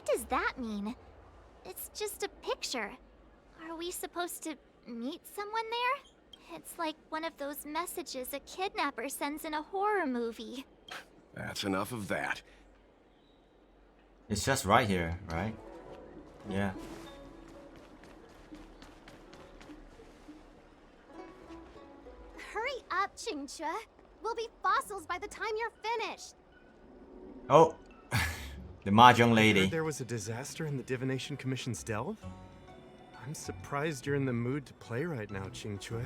does that mean? It's just a picture. Are we supposed to meet someone there? It's like one of those messages a kidnapper sends in a horror movie. That's enough of that. It's just right here, right? Yeah. Hurry up, Xingque. We'll be fossils by the time you're finished. Oh, the mahjong I lady. heard there was a disaster in the Divination Commission's delve? I'm surprised you're in the mood to play right now, Xingque.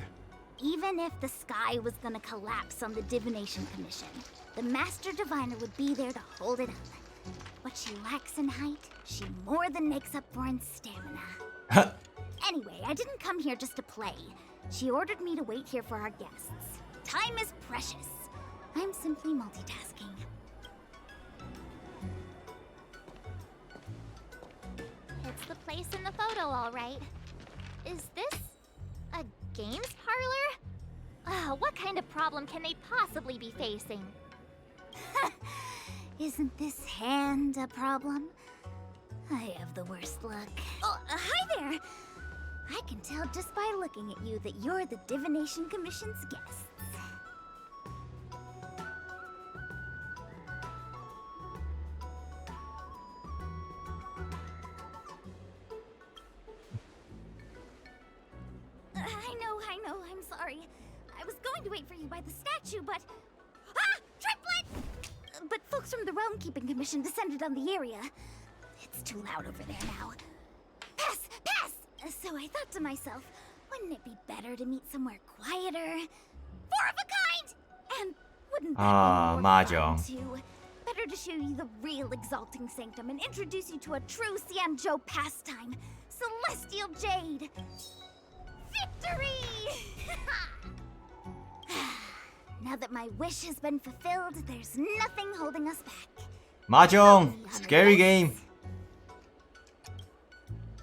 Even if the sky was gonna collapse on the Divination Commission, the Master Diviner would be there to hold it up. What she lacks in height, she more than makes up for in stamina. Anyway, I didn't come here just to play. She ordered me to wait here for our guests. Time is precious. I'm simply multitasking. It's the place in the photo, all right. Is this a games parlor? What kind of problem can they possibly be facing? Isn't this hand a problem? I have the worst luck. Oh, hi there! I can tell just by looking at you that you're the Divination Commission's guests. I know, I'm sorry. I was going to wait for you by the statue, but... Ah! Triplet! But folks from the Realm Keeping Commission descended on the area. It's too loud over there now. Pass! Pass! So I thought to myself, wouldn't it be better to meet somewhere quieter? Four of a kind! And wouldn't that be more mahjong. fun too? Better to show you the real Exalting Sanctum and introduce you to a true Xianzhou pastime, Celestial Jade. Victory! Now that my wish has been fulfilled, there's nothing holding us back. Mahjong! Scary game!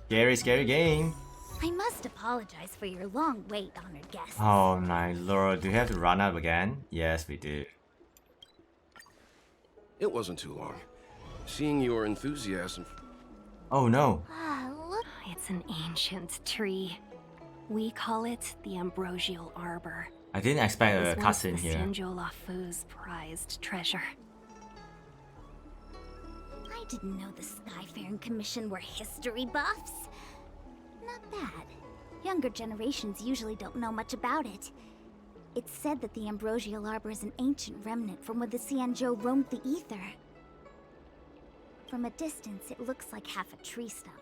Scary game. I must apologize for your long wait, honored guests. Oh my lord, do we have to run up again? Yes, we do. It wasn't too long. Seeing your enthusiasm... Oh no. Look. It's an ancient tree. We call it the Ambrosial Arbor. I didn't expect a It's one of cutscene the here. Xianzhou Lafu's prized treasure. I didn't know the Skyfaring Commission were history buffs. Not bad. Younger generations usually don't know much about it. It's said that the Ambrosial Arbor is an ancient remnant from when the Xianzhou roamed the ether. From a distance, it looks like half a tree stump.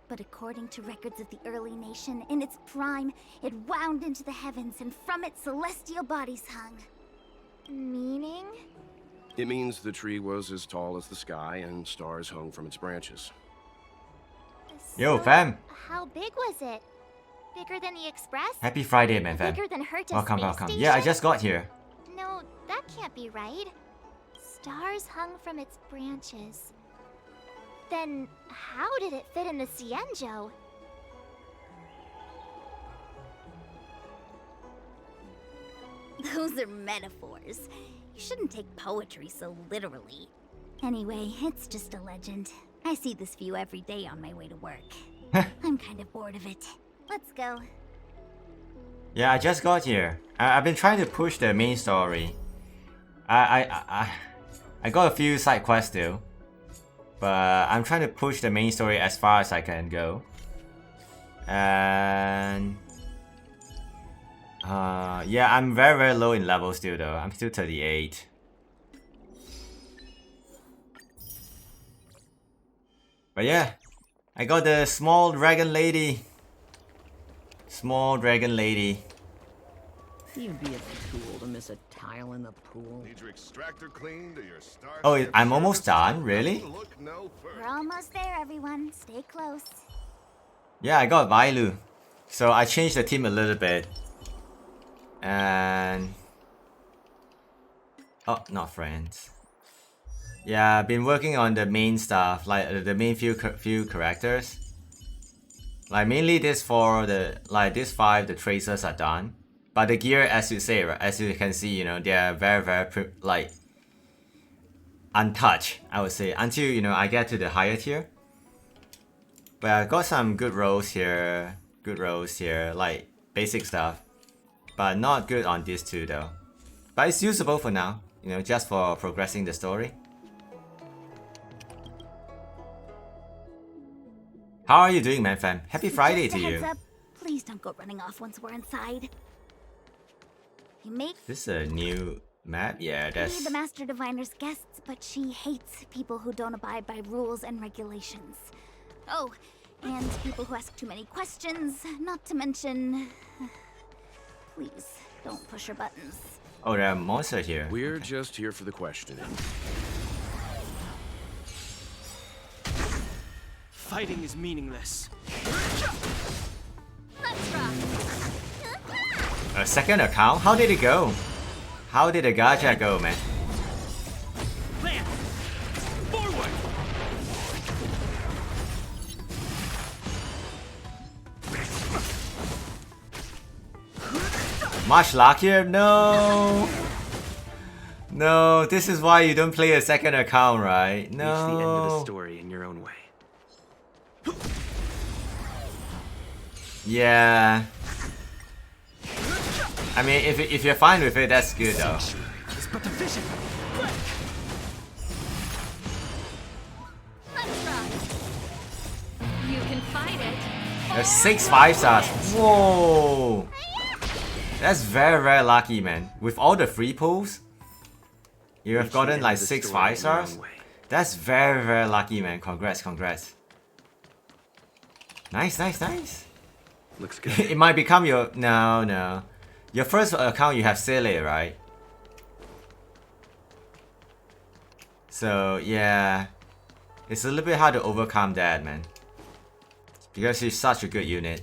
But according to records of the early nation, in its prime, it wound into the heavens and from it celestial bodies hung. Meaning? It means the tree was as tall as the sky and stars hung from its branches. Yo, So, fam. How big was it? Bigger than the Express? Happy Friday, man, fam. Bigger than Herta's Welcome, space welcome. station? Yeah, I just got here. No, that can't be right. Stars hung from its branches. Then, how did it fit in the Xianzhou? Those are metaphors. You shouldn't take poetry so literally. Anyway, it's just a legend. I see this view every day on my way to work. I'm kind of bored of it. Let's go. Yeah, I just got here. I've been trying to push the main story. I got a few side quests still, but I'm trying to push the main story as far as I can go. And yeah, I'm very low in level still though. I'm still 38. But yeah, I got the small dragon lady. Small dragon lady. You'd be a fool to miss a tile in the pool. Need your extractor cleaned or your star. Oh, I'm almost done, really? Look no further. We're almost there, everyone. Stay close. Yeah, I got Vailu. So I changed the team a little bit. And... oh, not friends. Yeah, I've been working on the main stuff, like the main few characters. Like mainly this for the, like this 5, the tracers are done. But the gear, as you say, right, as you can see, you know, they are very like untouched, I would say, until, you know, I get to the higher tier. But I got some good rolls here. Good rolls here, like basic stuff. But not good on these two though. But it's usable for now, you know, just for progressing the story. How are you doing, man fam? Happy Friday to Just a you. heads up, please don't go running off once we're inside. You make This is a new map? Yeah, me that's... the Master Diviner's guests, but she hates people who don't abide by rules and regulations. Oh, and people who ask too many questions, not to mention... Please, don't push her buttons. Oh, there are monsters here. We're just here for the questioning. Fighting is meaningless. Let's rock. A second account? How did it go? How did the gacha go, man? Land! Forward! Much luckier? No! No, this is why you don't play a second account, right? No. Reach the end of the story in your own way. Yeah. I mean, if you're fine with it, that's good though. It's but the vision. Let's rock. You can fight it. There's 6 5-stars. Whoa! That's very, very lucky, man. With all the free pulls, you have Reach the gotten end like of the 6 story in your 5-stars. own way. That's very, very lucky, man. Congrats, congrats. Nice, nice, nice. Looks good. It might become your... No, no. Your first account, you have Silly, right? So, yeah. It's a little bit hard to overcome that, man. Because she's such a good unit.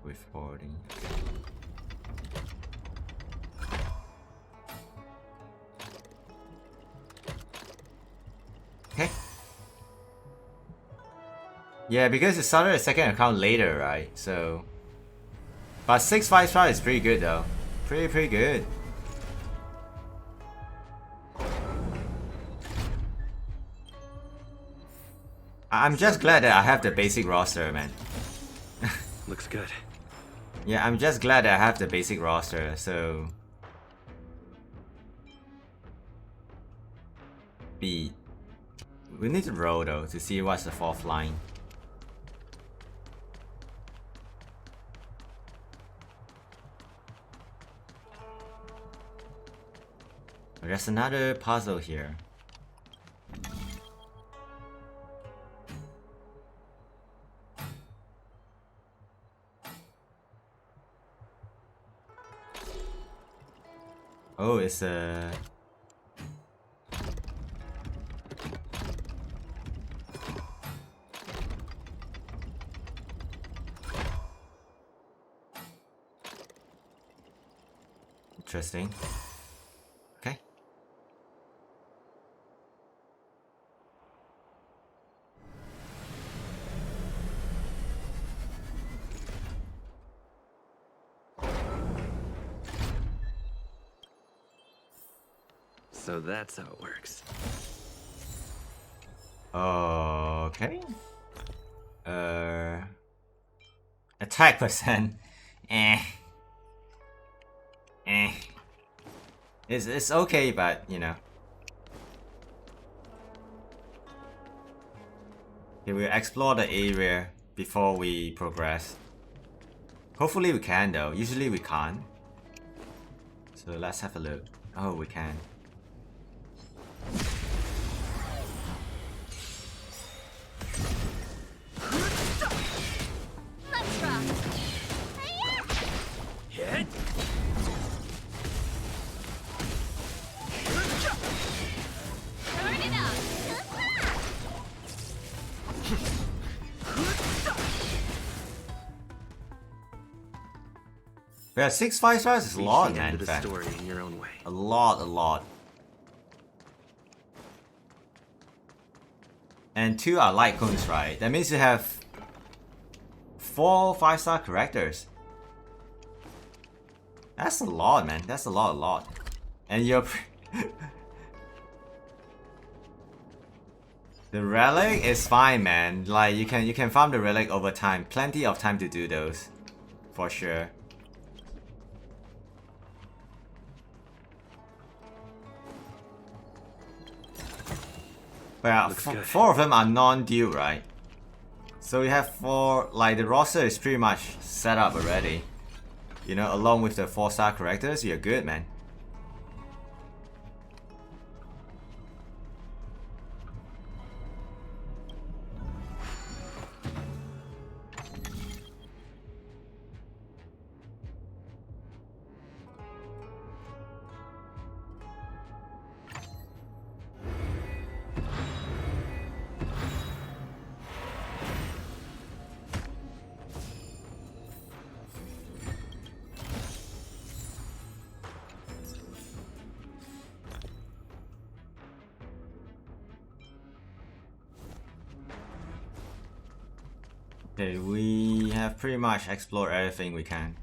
With hoarding. Okay. Yeah, because it started a second account later, right? So, but 6 5-star is pretty good though. Pretty good. I'm just glad that I have the basic roster, man. Looks good. Yeah, I'm just glad that I have the basic roster, so... B. We need to roll though, to see what's the 4th line. There's another puzzle here. Oh, it's a... Interesting. Okay. So that's how it works. Okay. Attack percent. It's okay, but you know. Okay, we'll explore the area before we progress. Hopefully we can though. Usually we can't. So let's have a look. Oh, we can. Let's rock. Hit! Turn it up. Yeah, 6 5-stars is a Reach lot, the end man. of In the fact. story in your own way. A lot. and 2 are light cones, right? That means you have 4 5-star characters. That's a lot, man. That's a lot. And you're the relic is fine, man. Like you can farm the relic over time. Plenty of time to do those, for sure. Well, 4 of them are non-dual, right? So you have 4. Like the roster is pretty much set up already. You know, along with the 4-star characters, you're good, man. Okay, we have pretty much explored everything we can.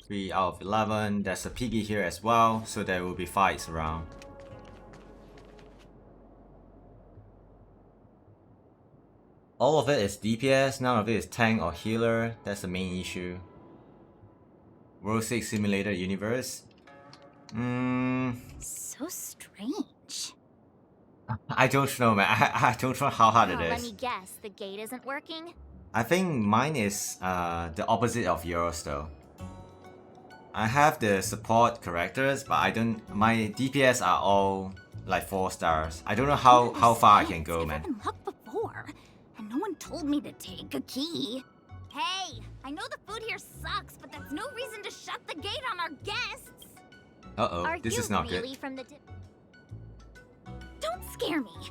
3 out of 11. There's a piggy here as well, so there will be fights around. All of it is DPS, none of it is tank or healer. That's the main issue. World 6 Simulator Universe. So strange. I don't know, man. I don't know how hard it Let is. me guess, the gate isn't working? I think mine is the opposite of yours though. I have the support characters, but I don't. My DPS are all like 4 stars. I don't know how far I can go, man. I've been locked before, and no one told me to take a key. Hey, I know the food here sucks, but that's no reason to shut the gate on our guests. Uh-oh, this is not really good. from the Don't scare me.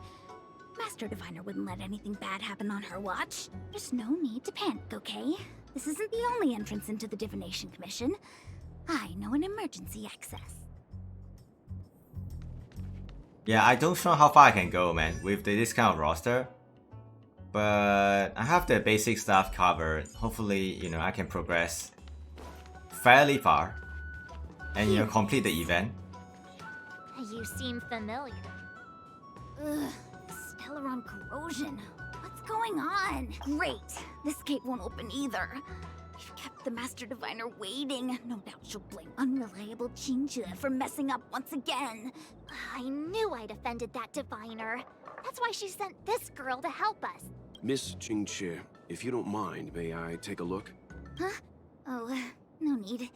Master Diviner wouldn't let anything bad happen on her watch. There's no need to panic, okay? This isn't the only entrance into the Divination Commission. I know an emergency access. Yeah, I don't know how far I can go, man, with this kind of roster. But I have the basic stuff covered. Hopefully, you know, I can progress fairly far. And, you know, complete the event. You seem familiar. Ugh, Stellaron corrosion. What's going on? Great. This gate won't open either. You've kept the Master Diviner waiting. No doubt she'll blame unreliable Xancile for messing up once again. I knew I'd offended that diviner. That's why she sent this girl to help us. Miss Xancile, if you don't mind, may I take a look? Huh? Oh, no need.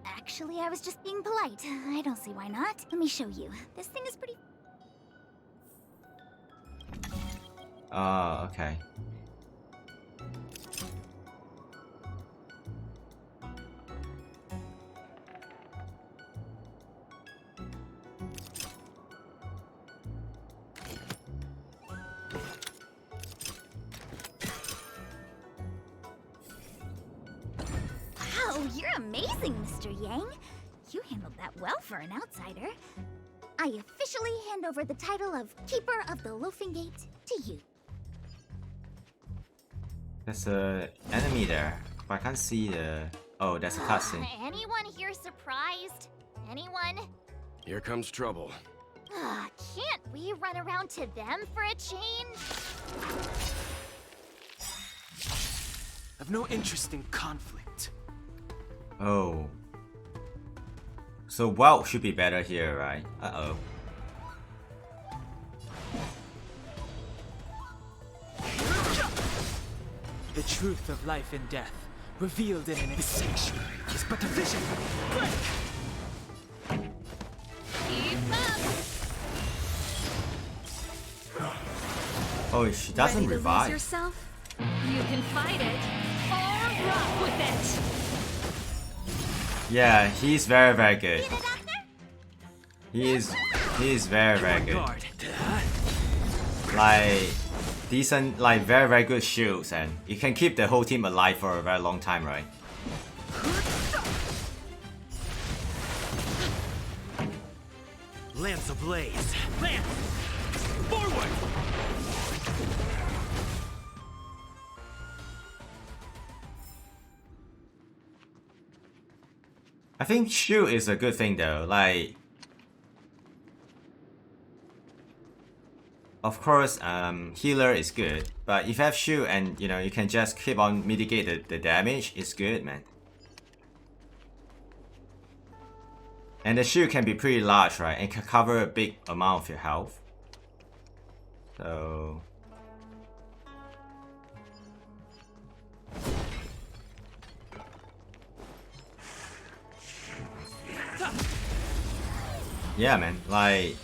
Actually, I was just being polite. I don't see why not. Let me show you. This thing is pretty... Oh, okay. Wow, you're amazing, Mr. Yang. You handled that well for an outsider. I officially hand over the title of Keeper of the Loafing Gate to you. There's a enemy there, but I can't see the... Oh, there's a cutscene. Anyone here surprised? Anyone? Here comes trouble. Can't we run around to them for a change? I've no interest in conflict. Oh. So Welt should be better here, right? Uh-oh. The truth of life and death, revealed in an sanctuary, is but a vision. Keep up! Oh, she doesn't Ready to revive. lose yourself? You can fight it or rock with it. Yeah, he's very, very good. He is very, very good. Guard. Like, decent, like very, very good shields, and you can keep the whole team alive for a very long time, right? Lance ablaze. Lance! Forward! I think shoot is a good thing though. Like, of course, healer is good, but if you have shield and you can just keep on mitigate the damage, it's good, man. And the shield can be pretty large, right? And can cover a big amount of your health. So yeah, man. Like,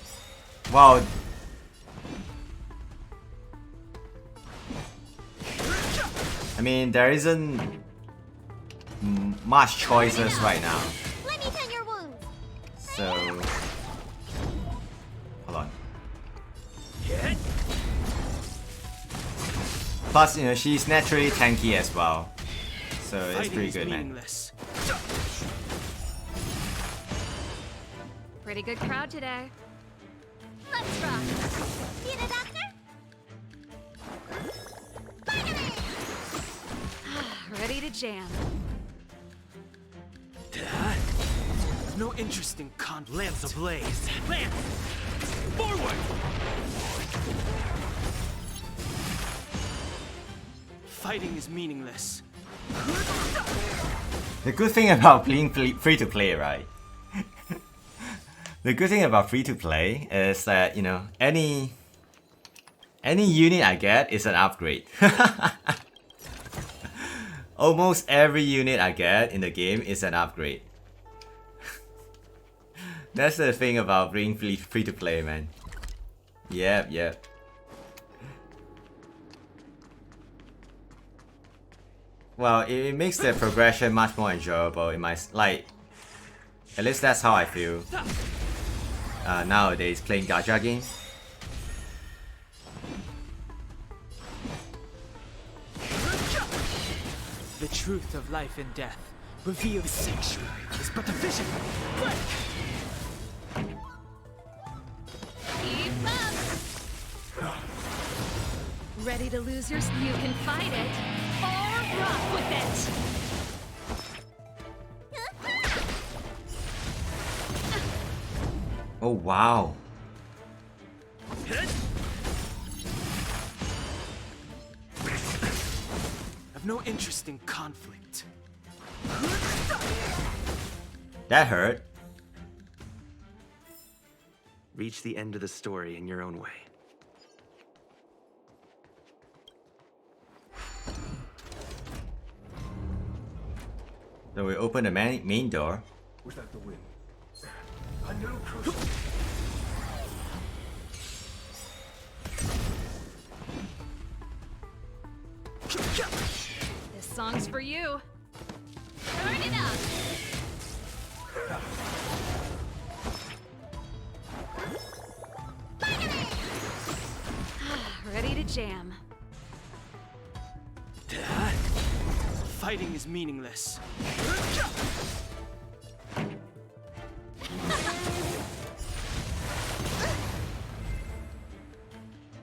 well, I mean, there isn't much choices right now. Let me tend your wounds. So hold on. Plus, she's naturally tanky as well, so it's pretty good, man. Pretty good crowd today. Let's rock. Need a doctor? Ready to jam. No interest in conflict. Lance ablaze. Lance! Forward! Fighting is meaningless. The good thing about playing free to play, right? The good thing about free to play is that any unit I get is an upgrade. Almost every unit I get in the game is an upgrade. That's the thing about being free to play, man. Yep. Well, it makes the progression much more enjoyable in my at least that's how I feel nowadays playing gacha games. The truth of life and death revealed. The sanctuary is but a vision. Keep up. Ready to lose your... You can fight it or rock with it. Oh wow. I've no interest in conflict. That hurt. Reach the end of the story in your own way. So we open the main door. Was that the wind? This song's for you. Turn it up. Ready to jam. Fighting is meaningless.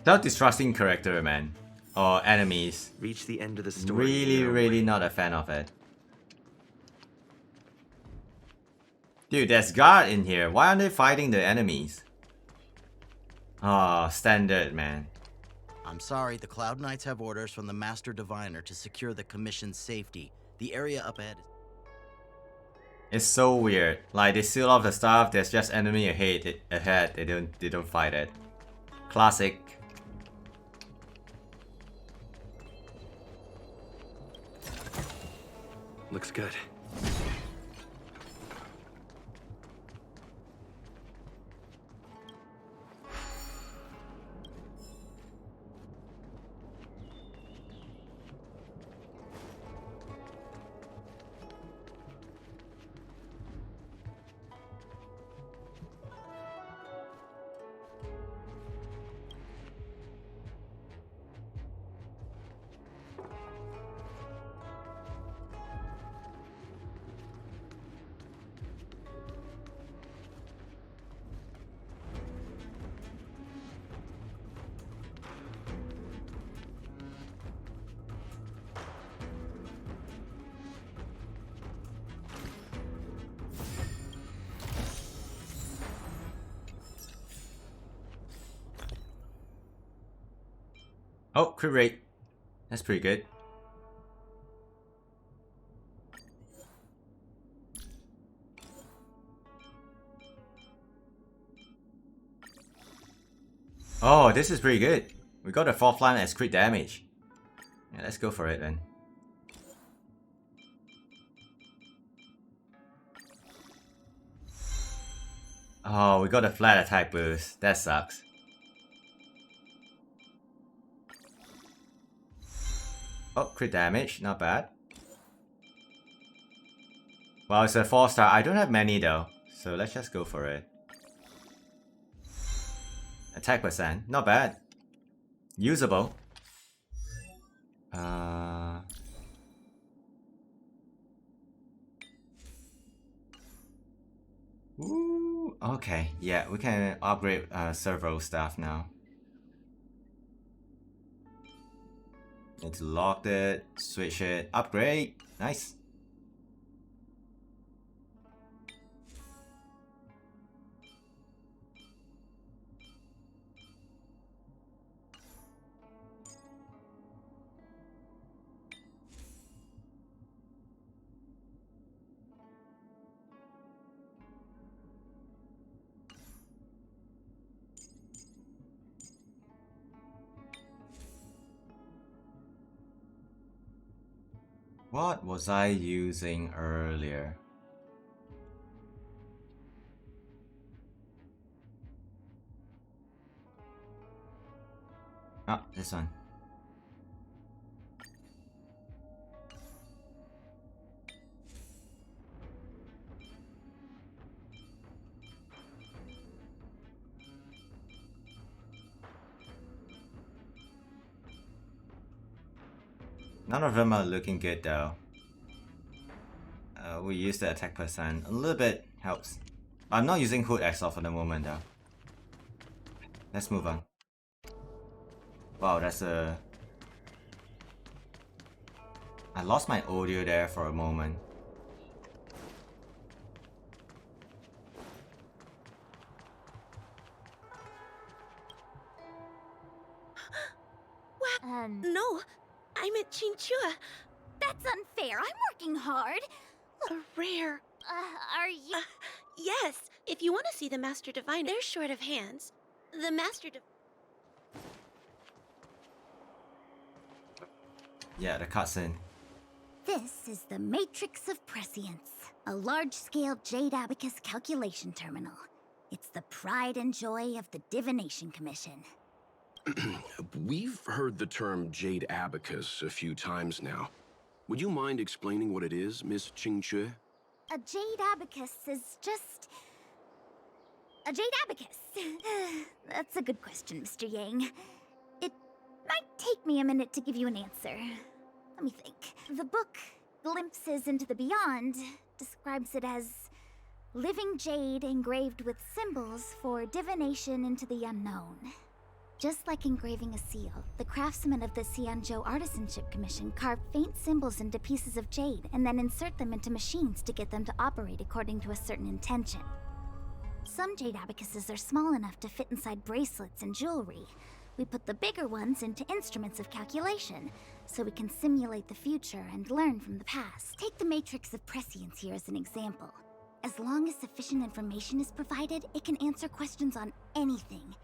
Self-destructing character, man. Or enemies. Reach the end of the story. Really not a fan of it. Dude, there's guard in here. Why aren't they fighting the enemies? Oh, standard, man. I'm sorry, the Cloud Knights have orders from the Master Diviner to secure the Commission's safety. The area up ahead is... It's so weird. Like, they seal off the stuff, there's just enemy ahead. They don't fight it. Classic. Looks good. Oh, crit rate. That's pretty good. Oh, this is pretty good. We got the 4th line as crit damage. Yeah, let's go for it then. Oh, we got a flat attack boost. That sucks. Oh, crit damage. Not bad. Well, it's a 4-star. I don't have many though. So let's just go for it. Attack percent. Not bad. Usable. Ooh, okay, yeah, we can upgrade several stuff now. Need to lock it, switch it, upgrade. Nice. What was I using earlier? Ah, this one. None of them are looking good though. We use the attack percent. A little bit helps. I'm not using Hood XL for the moment though. Let's move on. Wow, that's a... I lost my audio there for a moment. No, I meant Xancile. That's unfair. I'm working hard. A rare. Are you... Yes, if you want to see the Master Divine, they're short of hands. The Master Yeah, the cutscene. This is the Matrix of Prescience, a large-scale Jade Abacus calculation terminal. It's the pride and joy of the Divination Commission. We've heard the term Jade Abacus a few times now. Would you mind explaining what it is, Miss Xingque? A Jade Abacus is just... a Jade Abacus. That's a good question, Mr. Yang. It might take me a minute to give you an answer. Let me think. The book, Glimpses into the Beyond, describes it as living jade engraved with symbols for divination into the unknown. Just like engraving a seal, the craftsmen of the Xianzhou Artisanship Commission carve faint symbols into pieces of jade and then insert them into machines to get them to operate according to a certain intention. Some jade abacuses are small enough to fit inside bracelets and jewelry. We put the bigger ones into instruments of calculation, so we can simulate the future and learn from the past. Take the Matrix of Prescience here as an example. As long as sufficient information is provided, it can answer questions on anything.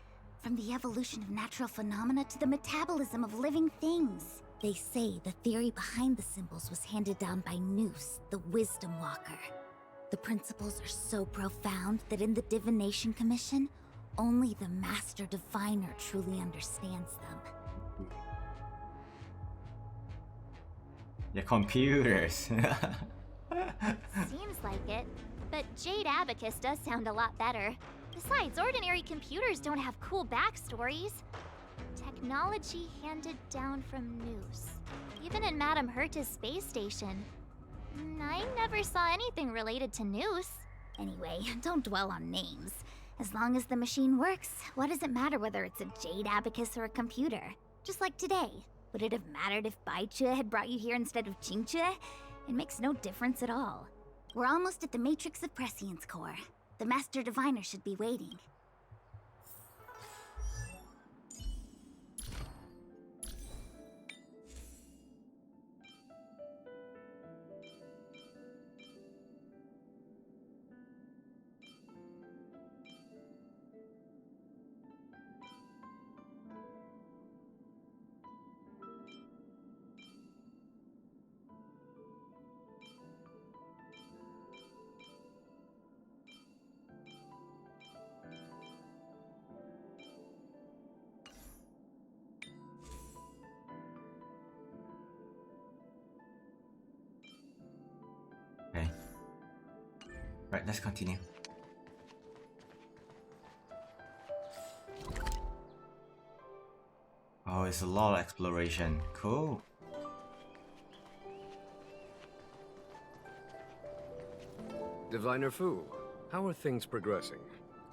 From the evolution of natural phenomena to the metabolism of living things. They say the theory behind the symbols was handed down by Noose, the Wisdom Walker. The principles are so profound that in the Divination Commission, only the Master Diviner truly understands them. The computers. Seems like it. But Jade Abacus does sound a lot better. Besides, ordinary computers don't have cool backstories. Technology handed down from Noose. Even in Madame Herta's space station. I never saw anything related to Noose. Anyway, don't dwell on names. As long as the machine works, what does it matter whether it's a Jade Abacus or a computer? Just like today. Would it have mattered if Baichue had brought you here instead of Xingque? It makes no difference at all. We're almost at the Matrix of Prescience core. The Master Diviner should be waiting. Right, let's continue. Oh, it's a lot of exploration. Cool. Diviner Fu, how are things progressing?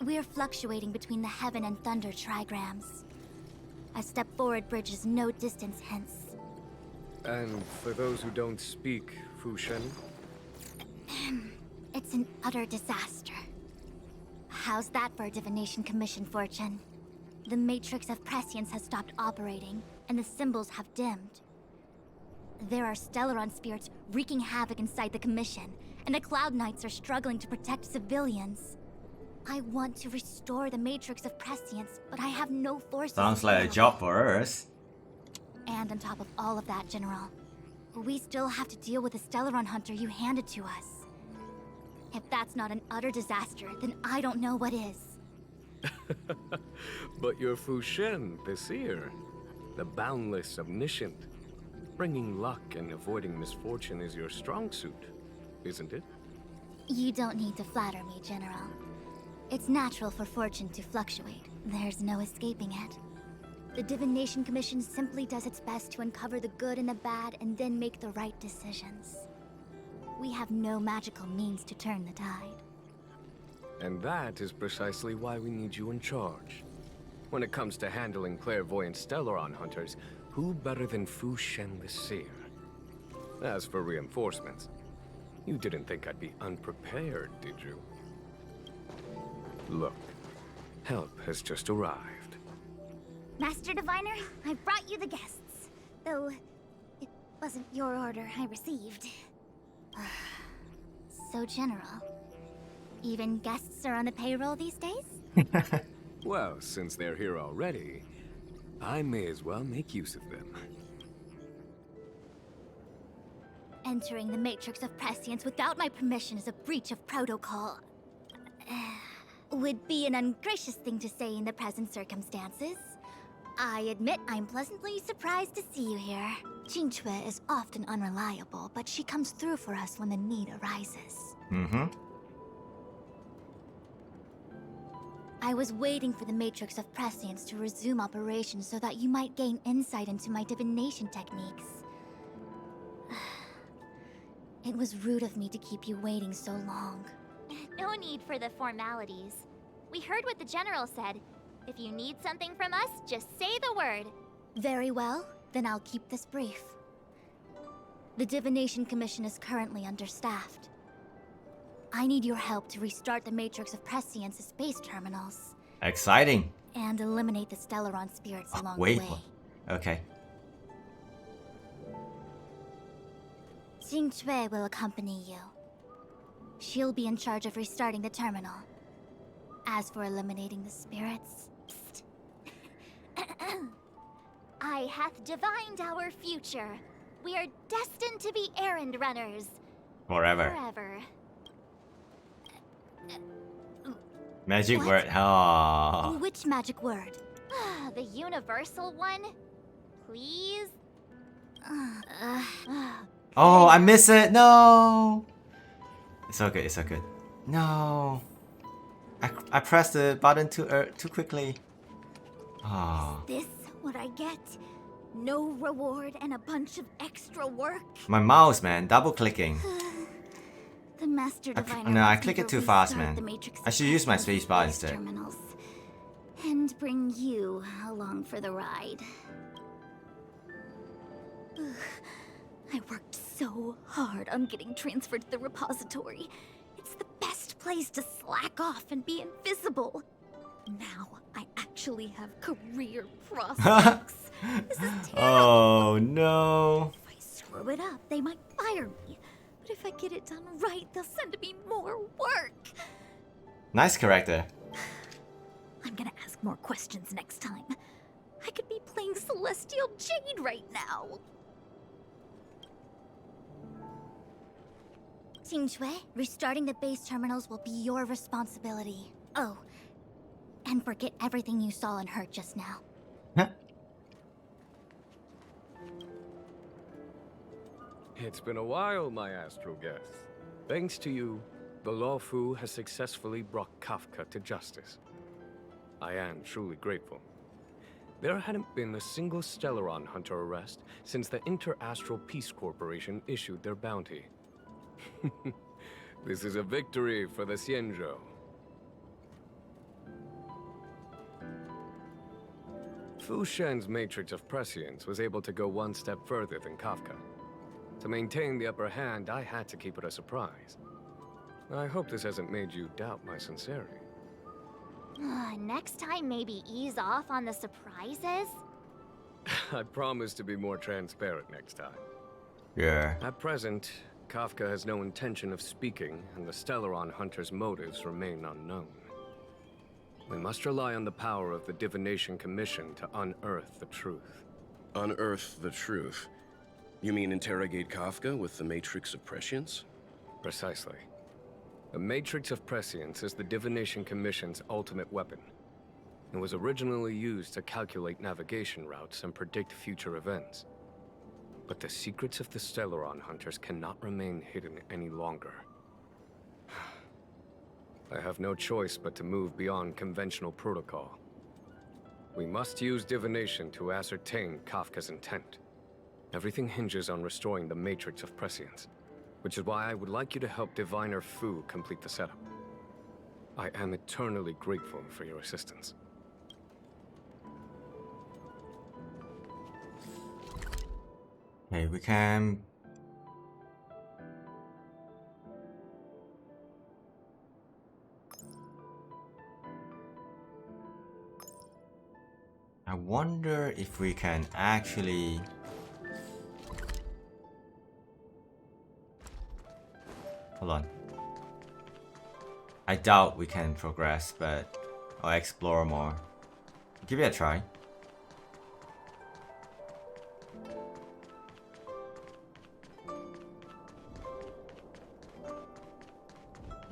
We're fluctuating between the heaven and thunder trigrams. A step forward bridges no distance hence. And for those who don't speak Fu Shen? It's an utter disaster. How's that for a Divination Commission fortune? The Matrix of Prescience has stopped operating, and the symbols have dimmed. There are Stellaron spirits wreaking havoc inside the Commission, and the Cloud Knights are struggling to protect civilians. I want to restore the Matrix of Prescience, but I have no forces. Sounds like a job for us. And on top of all of that, General, we still have to deal with the Stellaron Hunter you handed to us. If that's not an utter disaster, then I don't know what is. But you're Fu Shen, the seer. The boundless, omniscient. Bringing luck and avoiding misfortune is your strong suit, isn't it? You don't need to flatter me, General. It's natural for fortune to fluctuate. There's no escaping it. The Divination Commission simply does its best to uncover the good and the bad and then make the right decisions. We have no magical means to turn the tide. And that is precisely why we need you in charge. When it comes to handling clairvoyant Stellaron hunters, who better than Fu Shen the Seer? As for reinforcements, you didn't think I'd be unprepared, did you? Look, help has just arrived. Master Diviner, I brought you the guests. Though, it wasn't your order I received. So, General, even guests are on the payroll these days? Well, since they're here already, I may as well make use of them. Entering the Matrix of Prescience without my permission is a breach of protocol. Would be an ungracious thing to say in the present circumstances. I admit I'm pleasantly surprised to see you here. Xancile is often unreliable, but she comes through for us when the need arises. I was waiting for the Matrix of Prescience to resume operations so that you might gain insight into my divination techniques. It was rude of me to keep you waiting so long. No need for the formalities. We heard what the General said. If you need something from us, just say the word. Very well, then I'll keep this brief. The Divination Commission is currently understaffed. I need your help to restart the Matrix of Prescience's space terminals. Exciting. And eliminate the Stellaron spirits along Wait. the way. Okay. Xancile will accompany you. She'll be in charge of restarting the terminal. As for eliminating the spirits... I hath divined our future. We are destined to be errand runners. Forever. Forever. Magic What? word. Oh. Which magic word? The universal one? Please? Oh, I miss it. No. It's okay. It's okay. No. I pressed the button too quickly. Oh. This what I get? No reward and a bunch of extra work? My mouse, man, double clicking. The Master Diviner No, I wants me click to it too fast, restart man. the Matrix I should use my of Prescience spacebar space instead. terminals, and bring you along for the ride. I worked so hard on getting transferred to the repository. It's the best place to slack off and be invisible. Now I actually have career prospects. This is terrible. Oh no. If I screw it up, they might fire me. But if I get it done right, they'll send me more work. Nice character. I'm gonna ask more questions next time. I could be playing Celestial Jade right now. Xancile, restarting the base terminals will be your responsibility. Oh, and forget everything you saw and heard just now. Huh? It's been a while, my astral guests. Thanks to you, the Law Fu has successfully brought Kafka to justice. I am truly grateful. There hadn't been a single Stellaron hunter arrest since the Inter-Astral Peace Corporation issued their bounty. This is a victory for the Xianzhou. Fu Shen's Matrix of Prescience was able to go one step further than Kafka. To maintain the upper hand, I had to keep it a surprise. I hope this hasn't made you doubt my sincerity. Next time, maybe ease off on the surprises? I promise to be more transparent next time. Yeah. At present, Kafka has no intention of speaking, and the Stellaron hunter's motives remain unknown. We must rely on the power of the Divination Commission to unearth the truth. Unearth the truth? You mean interrogate Kafka with the Matrix of Prescience? Precisely. The Matrix of Prescience is the Divination Commission's ultimate weapon. It was originally used to calculate navigation routes and predict future events. But the secrets of the Stellaron hunters cannot remain hidden any longer. I have no choice but to move beyond conventional protocol. We must use divination to ascertain Kafka's intent. Everything hinges on restoring the Matrix of Prescience, which is why I would like you to help Diviner Fu complete the setup. I am eternally grateful for your assistance. Okay, we can... I wonder if we can actually... Hold on. I doubt we can progress, but I'll explore more. Give it a try.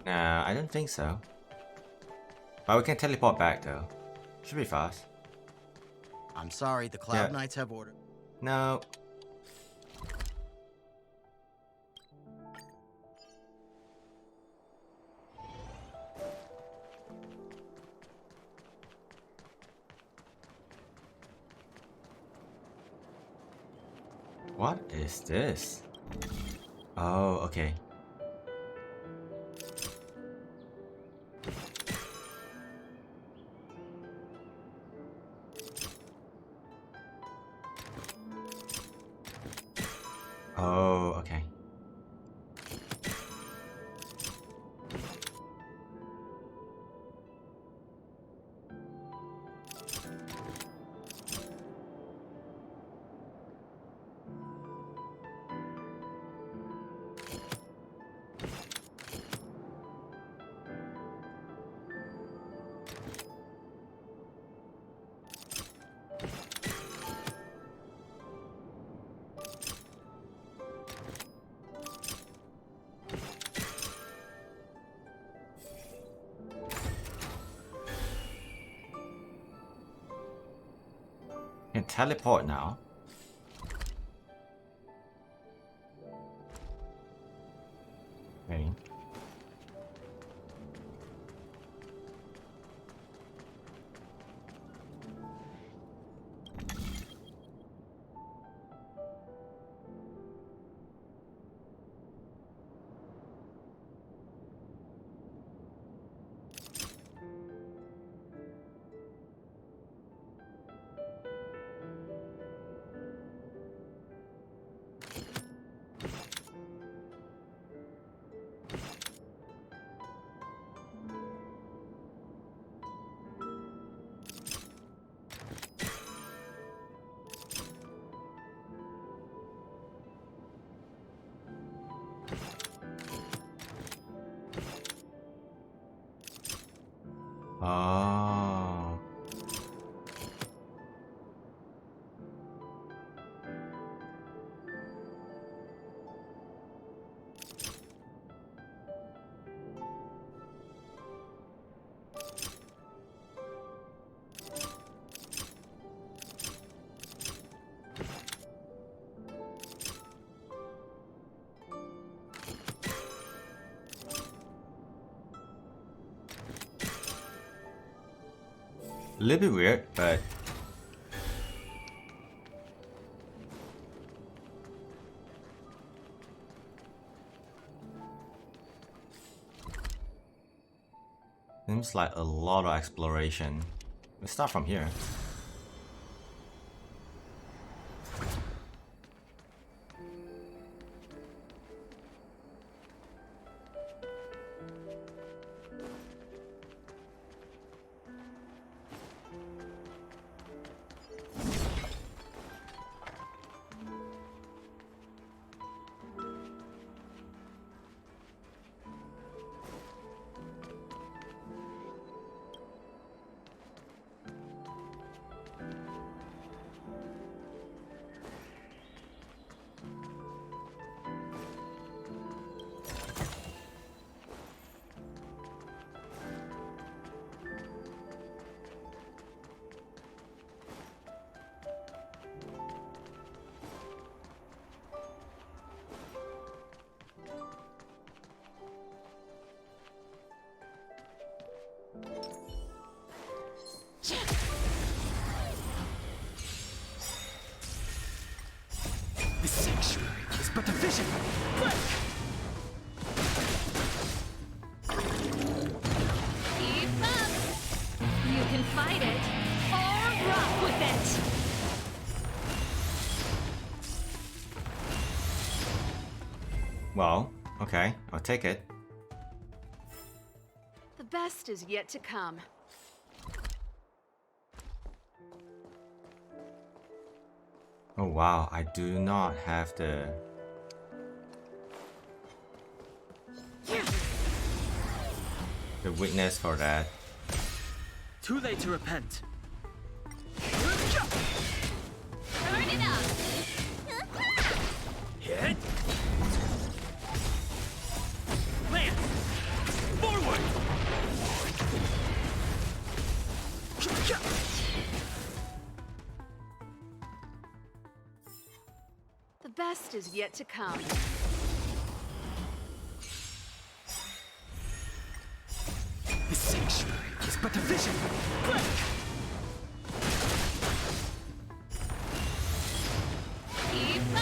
Nah, I don't think so. But we can teleport back though. Should be fast. I'm sorry, the Cloud Knights have ordered. No. What is this? Oh, okay. Oh, okay. Can teleport now. Okay. little bit weird, but seems like a lot of exploration. Let's start from here. The sanctuary is but a vision. Break! Keep up! You can fight it, or rock with it! Well, okay, I'll take it. The best is yet to come. Oh wow, I do not have the... weakness for that. Too late to repent. Turn it up! Hit! Land! Forward! The best is yet to come. The sanctuary is but a vision. Break! Keep up!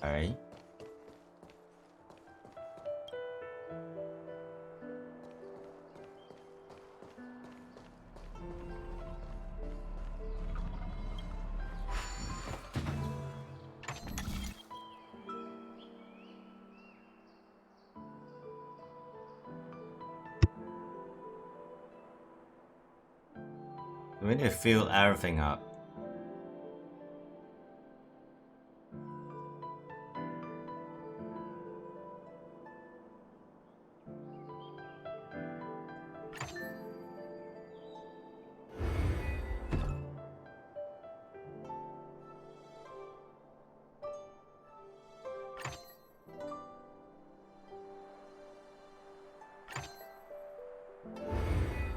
Alright. We need to fill everything up.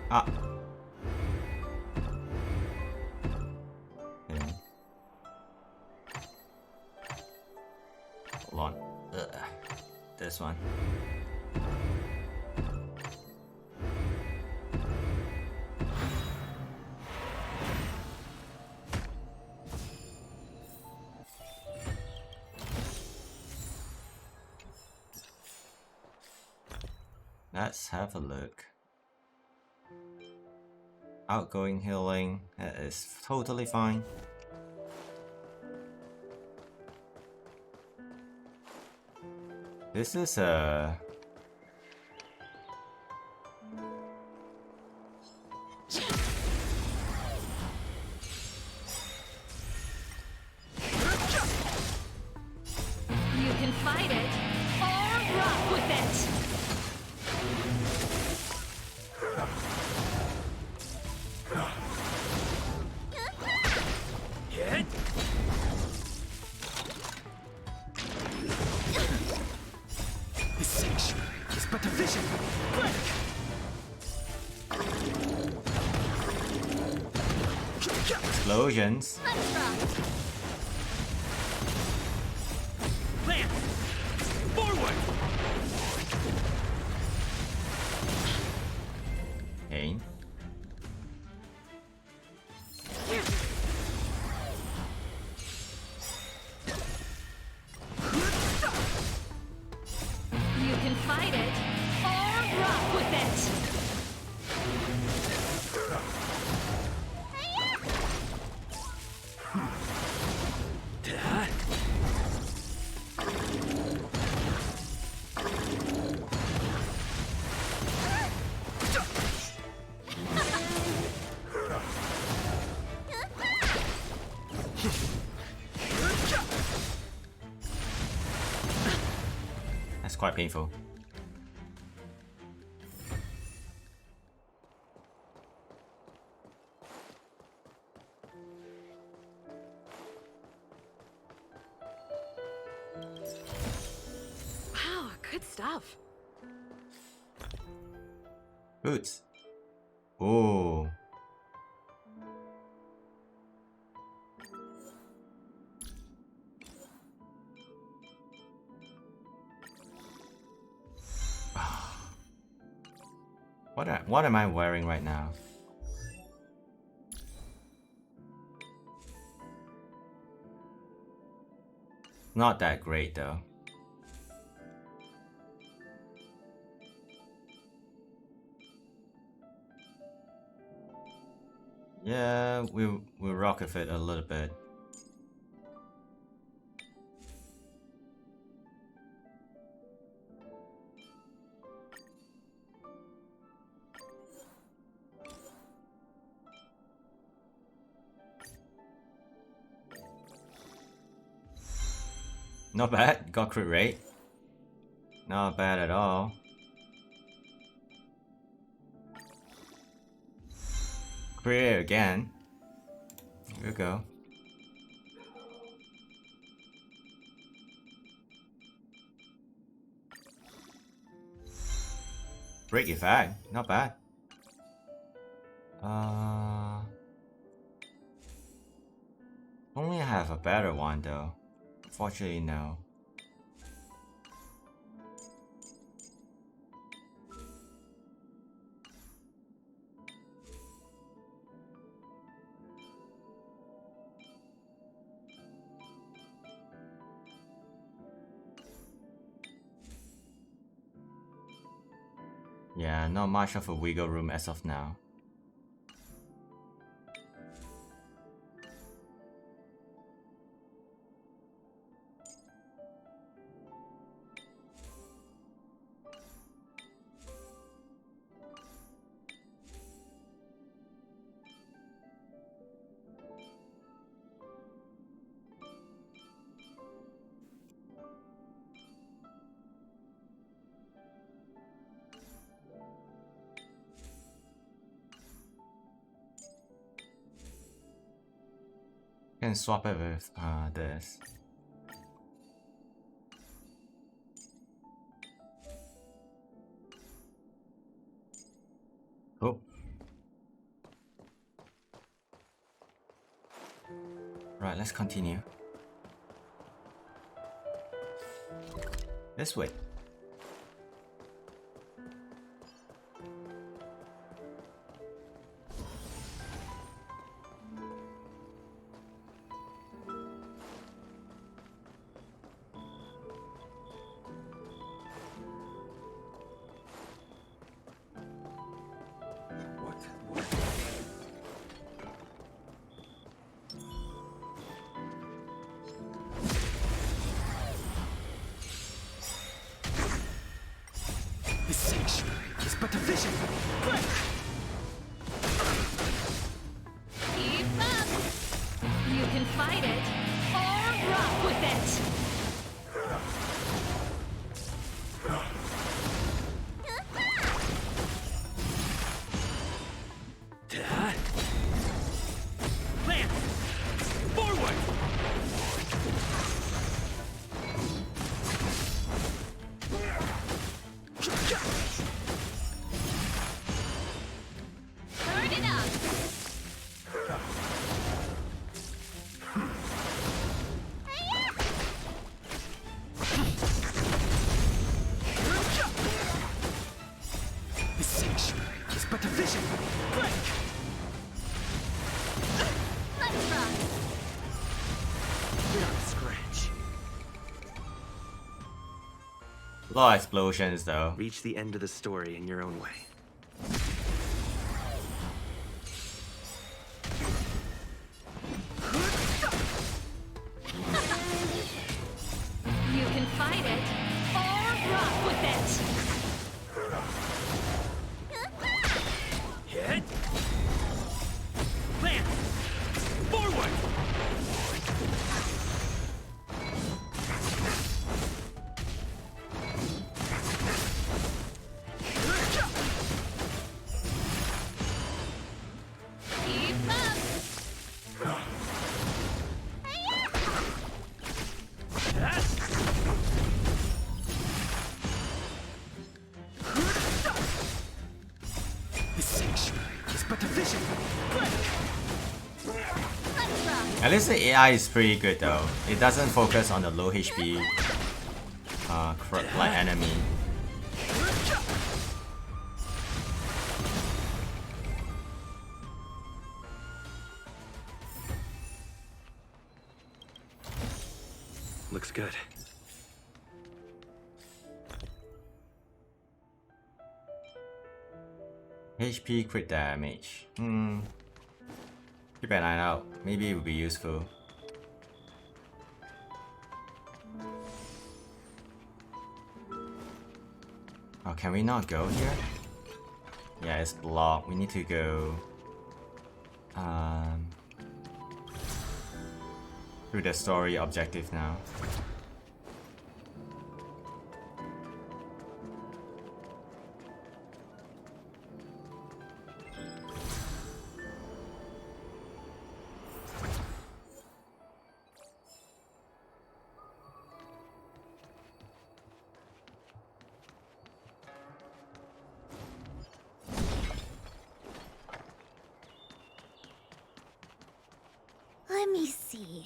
Ah. Okay. Hold on. This one. Let's have a look. Outgoing healing, that is totally fine. This is a... You can fight it, or rock with it! Hit! The sanctuary Explosions. Lance! Forward! Pain. You can fight it, or rock with it! That's quite painful. Wow, good stuff. Boots. Oh. What am I wearing right now? Not that great though. Yeah, we'll rock with it a little bit. Not bad, got crit rate. Not bad at all. Crit again. Here we go. Break effect, not bad. Only I have a better one though. Fortunately, no. Yeah, not much of a wiggle room as of now. Can swap it with this. Cool. Right, let's continue. This way. The sanctuary is but a vision. Keep up! You can fight it, or rock with it! Lance! Forward! but a vision. Break! Let's rock! Get on a scratch. A lot of explosions though. Reach the end of the story in your own way. You can fight it, or rock with it! Hit! Land! Forward! Keep up! The sanctuary is but a vision. Break! Let's rock! At least the AI is pretty good though. It doesn't focus on the low HP like enemy. Looks good. HP crit damage. Keep an eye out. Maybe it will be useful. Oh, can we not go here? Yeah, it's blocked. We need to go through the story objective now. Let me see.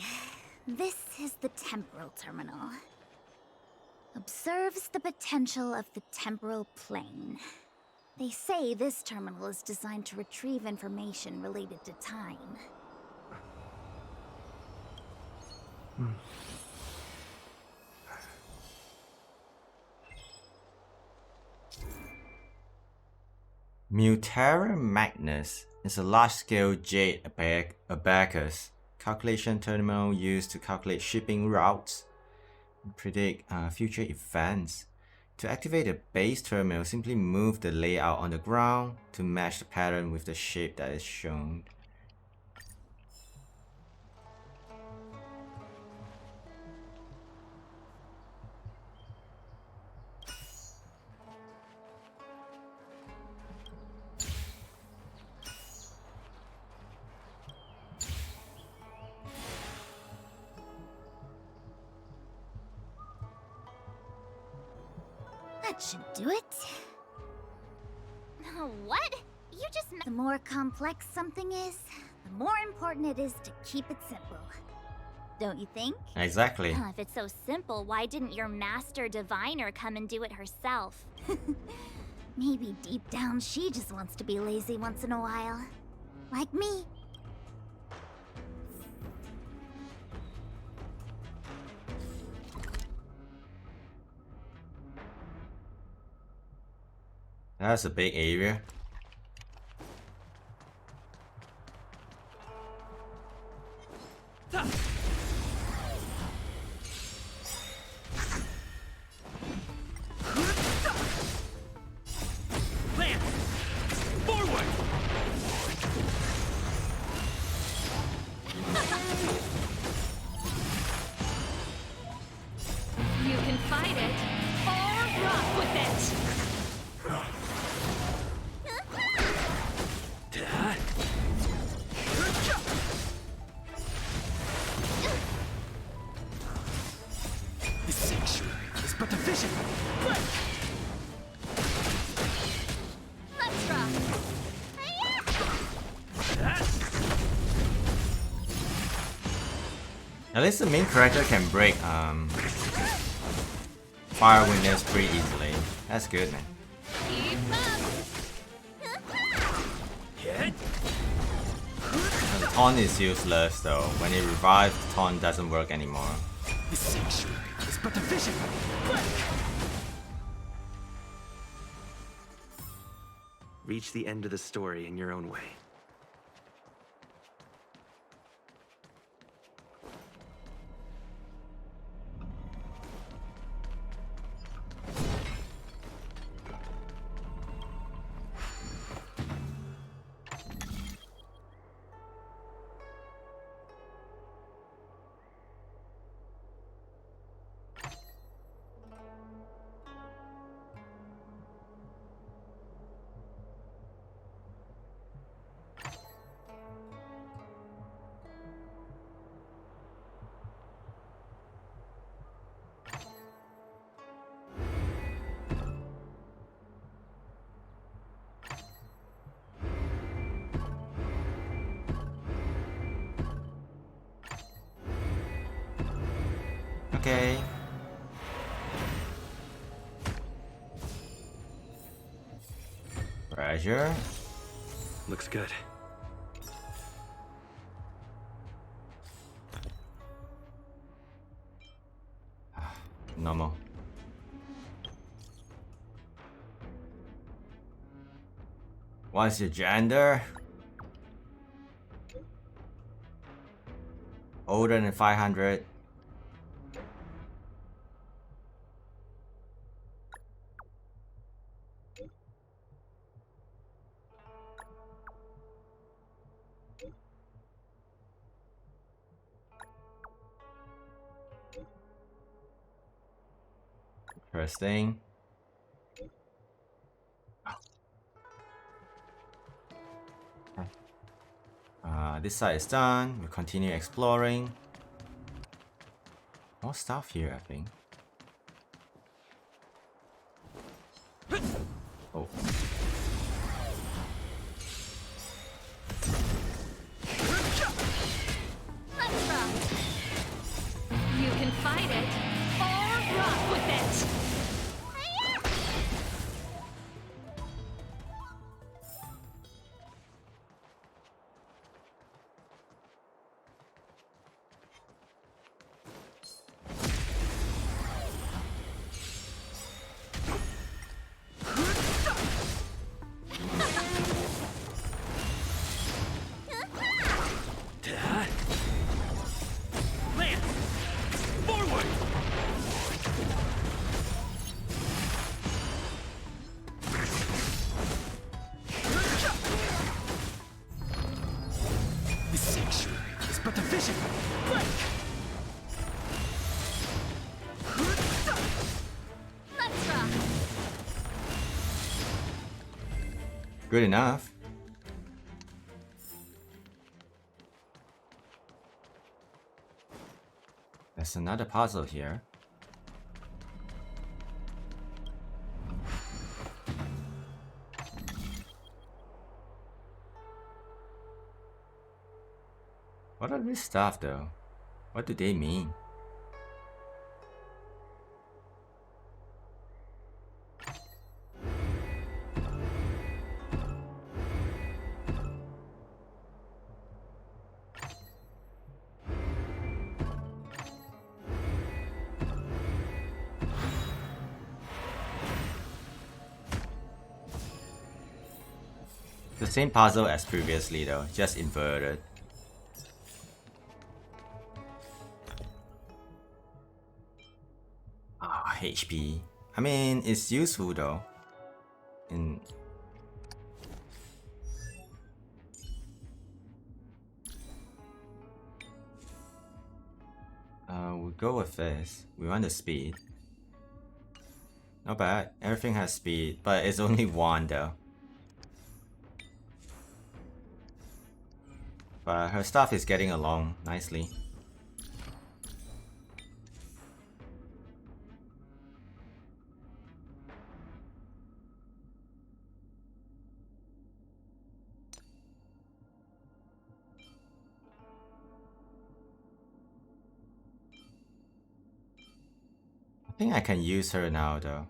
This is the temporal terminal. Observes the potential of the temporal plane. They say this terminal is designed to retrieve information related to time. Mutera Magnus is a large-scale jade abacus calculation terminal used to calculate shipping routes and predict future events. To activate the base terminal, simply move the layout on the ground to match the pattern with the shape that is shown. That should do it. What? You just... The more complex something is, the more important it is to keep it simple. Don't you think? Exactly. If it's so simple, why didn't your master diviner come and do it herself? Maybe deep down she just wants to be lazy once in a while. Like me. That's a big area. Land! Forward! You can fight it, or rock with it! The sanctuary is but a vision. Break! Let's rock. At least the main character can break fire witness pretty easily. That's good, man. Keep up! taunt is useless though. When it revives, taunt doesn't work anymore. The sanctuary is but a vision. Quick! Reach the end of the story in your own way. Okay. Treasure. Looks good. Normal. What's your gender? Older than 500. Interesting. This side is done. We continue exploring. More stuff here, I think. Oh. Let's rock. You can fight it or rock with it. But the vision! Quick! Let's rock! Good enough. There's another puzzle here. What are these stuff though? What do they mean? The same puzzle as previously though, just inverted. HP. I mean, it's useful though. We'll go with this. We want the speed. Not bad. Everything has speed, but it's only one though. But her stuff is getting along nicely. I think I can use her now though.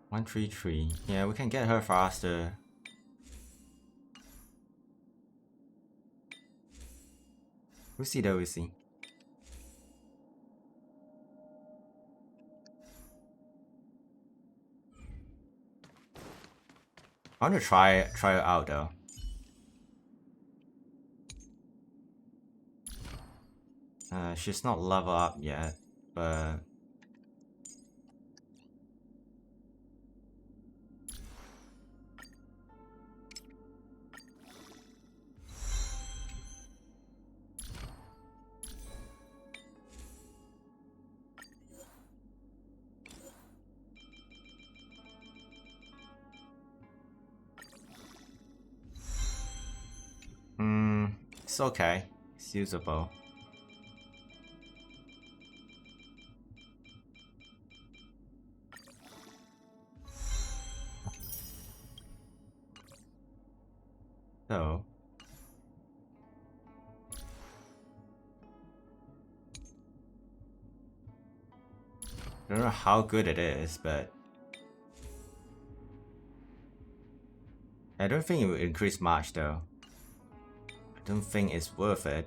133. Yeah, we can get her faster. We'll see though, we'll see. I want to try it out though. She's not level up yet, but it's okay. It's usable. So I don't know how good it is, but I don't think it will increase much though. I don't think it's worth it.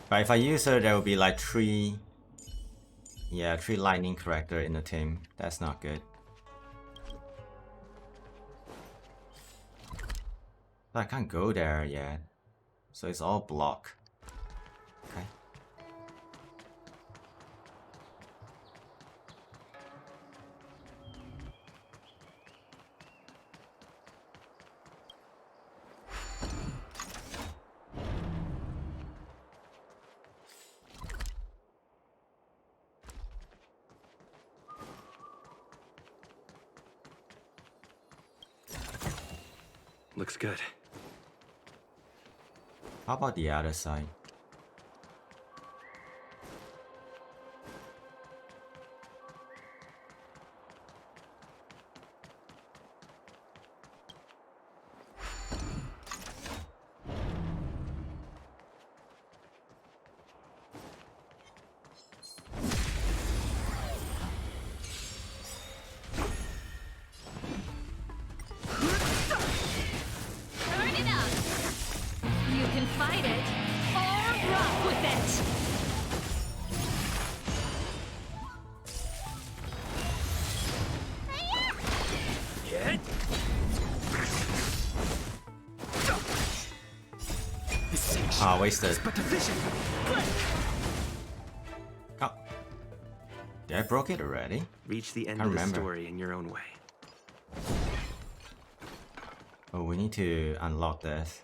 But if I use her, there will be like three lightning character in the team. That's not good. But I can't go there yet. So it's all block. Okay. Looks good. How about the other side? Ah, wasted. Oh. Did I broke it already? Reach the end Can't of the remember. story in your own way. Oh, we need to unlock this.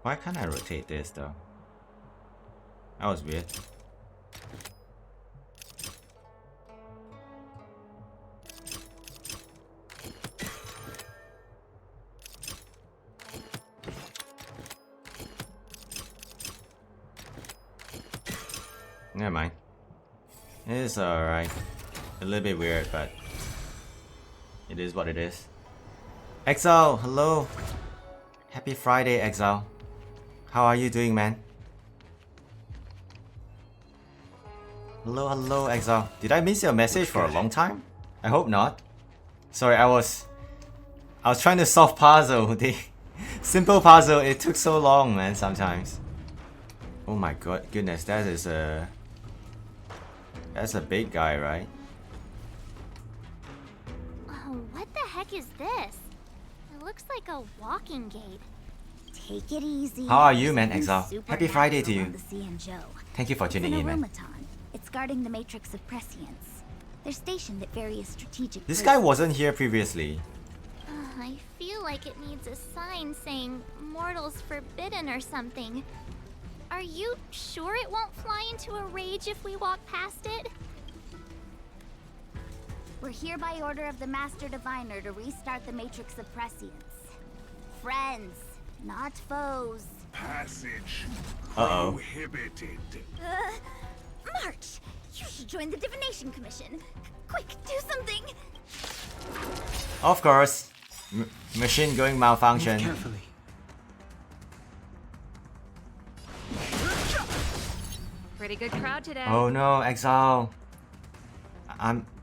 Why can't I rotate this though? That was weird. Never mind. It's alright. A little bit weird, but it is what it is. Exile, hello. Happy Friday, Exile. How are you doing, man? Hello, hello, Exile. Did I miss your message for a long time? I hope not. Sorry, I was trying to solve puzzle. The simple puzzle, it took so long, man, sometimes. Oh my god, goodness, that's a big guy, right? Oh, what the heck is this? It looks like a walking gate. Take it easy. How are you, man, Exile? Happy Friday to you. The CNJO. Thank you for tuning in, man. It's guarding the matrix of prescience. They're stationed at various strategic This places. guy wasn't here previously. I feel like it needs a sign saying mortals forbidden or something. Are you sure it won't fly into a rage if we walk past it? We're here by order of the Master Diviner to restart the Matrix of Prescience. Friends, not foes. Passage prohibited. March! You should join the Divination Commission. Quick, do something! Of course. Machine going malfunction. Move carefully. Pretty good crowd today. Oh no, Exile.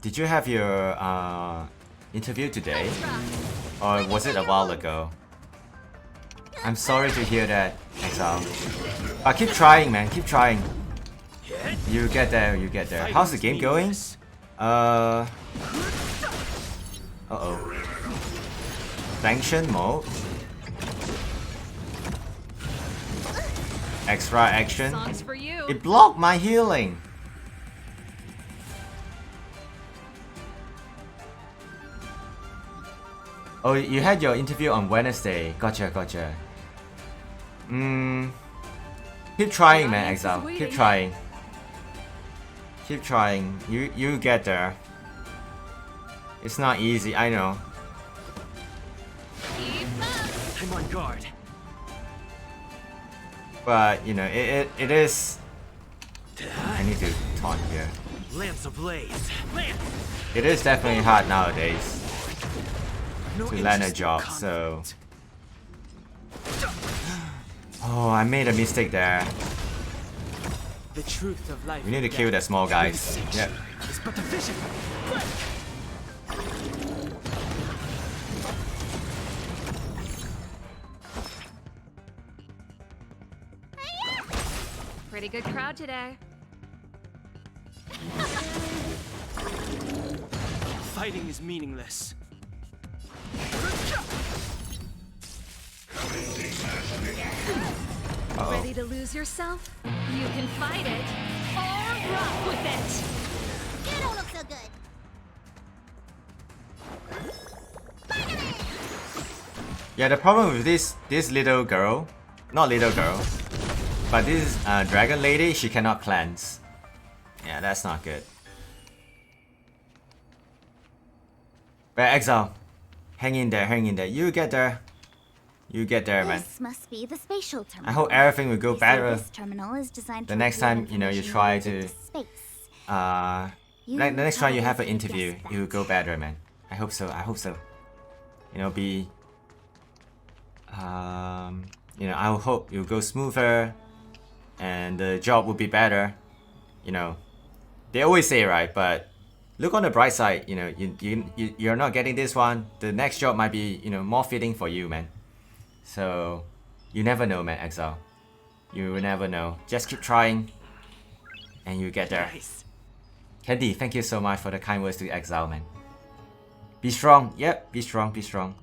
Did you have your interview today? Or was it a while ago? I'm sorry to hear that, Exile. But keep trying, man. Keep trying. You get there. You get there. How's the game going? Uh-oh. Sanction mode. Extra action. Songs for you. It blocked my healing. Oh, you had your interview on Wednesday. Gotcha, gotcha. Keep trying, man, Exile. Keep trying. Keep trying. You get there. It's not easy, I know. I'm on guard. But you know, it is. I need to taunt here. Lance ablaze. Lance. It is definitely hard nowadays No to land a interest in job. So. Oh, I made a mistake there. The truth of life. We need to and kill death. the small guys. Yep. It's but a vision. Pretty good crowd today. Fighting is meaningless. Ready to lose yourself? You can fight it or rock with it. You don't look so good. Yeah, the problem with this little girl, not little girl, but this dragon lady, she cannot cleanse. Yeah, that's not good. But Exile, hang in there, hang in there. You get there. You get there, man. This must be the spatial terminal. I hope everything will go They say better. This terminal is designed The to next reveal time, you know, you information try related to space. the next time you have an probably interview, guessed it will go better, man. I hope so. I hope so. You know, you know, I hope it will go smoother, and the job will be better. You know, they always say right, but look on the bright side. You know, you're not getting this one. The next job might be, you know, more fitting for you, man. So you never know, man, Exile. You will never know. Just keep trying, and you get there. Nice. Candy, thank you so much for the kind words to Exile, man. Be strong. Yep, be strong, be strong.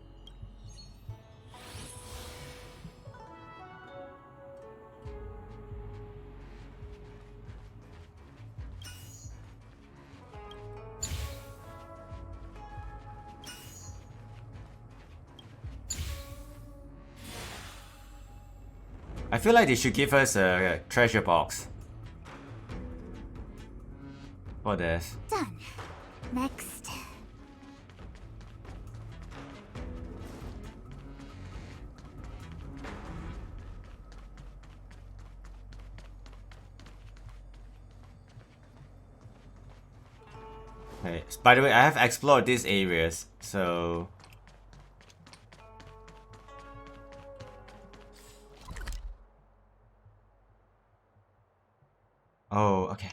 I feel like they should give us a treasure box for this. Done. Next. Okay. By the way, I have explored these areas, so oh, okay.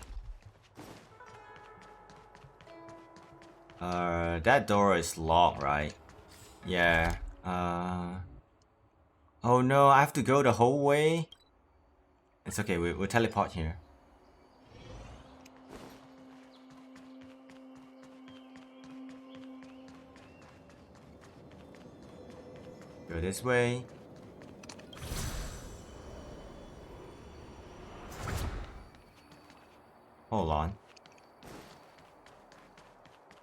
That door is locked, right? Yeah. Oh no, I have to go the whole way. It's okay. We'll teleport here. Go this way. Hold on.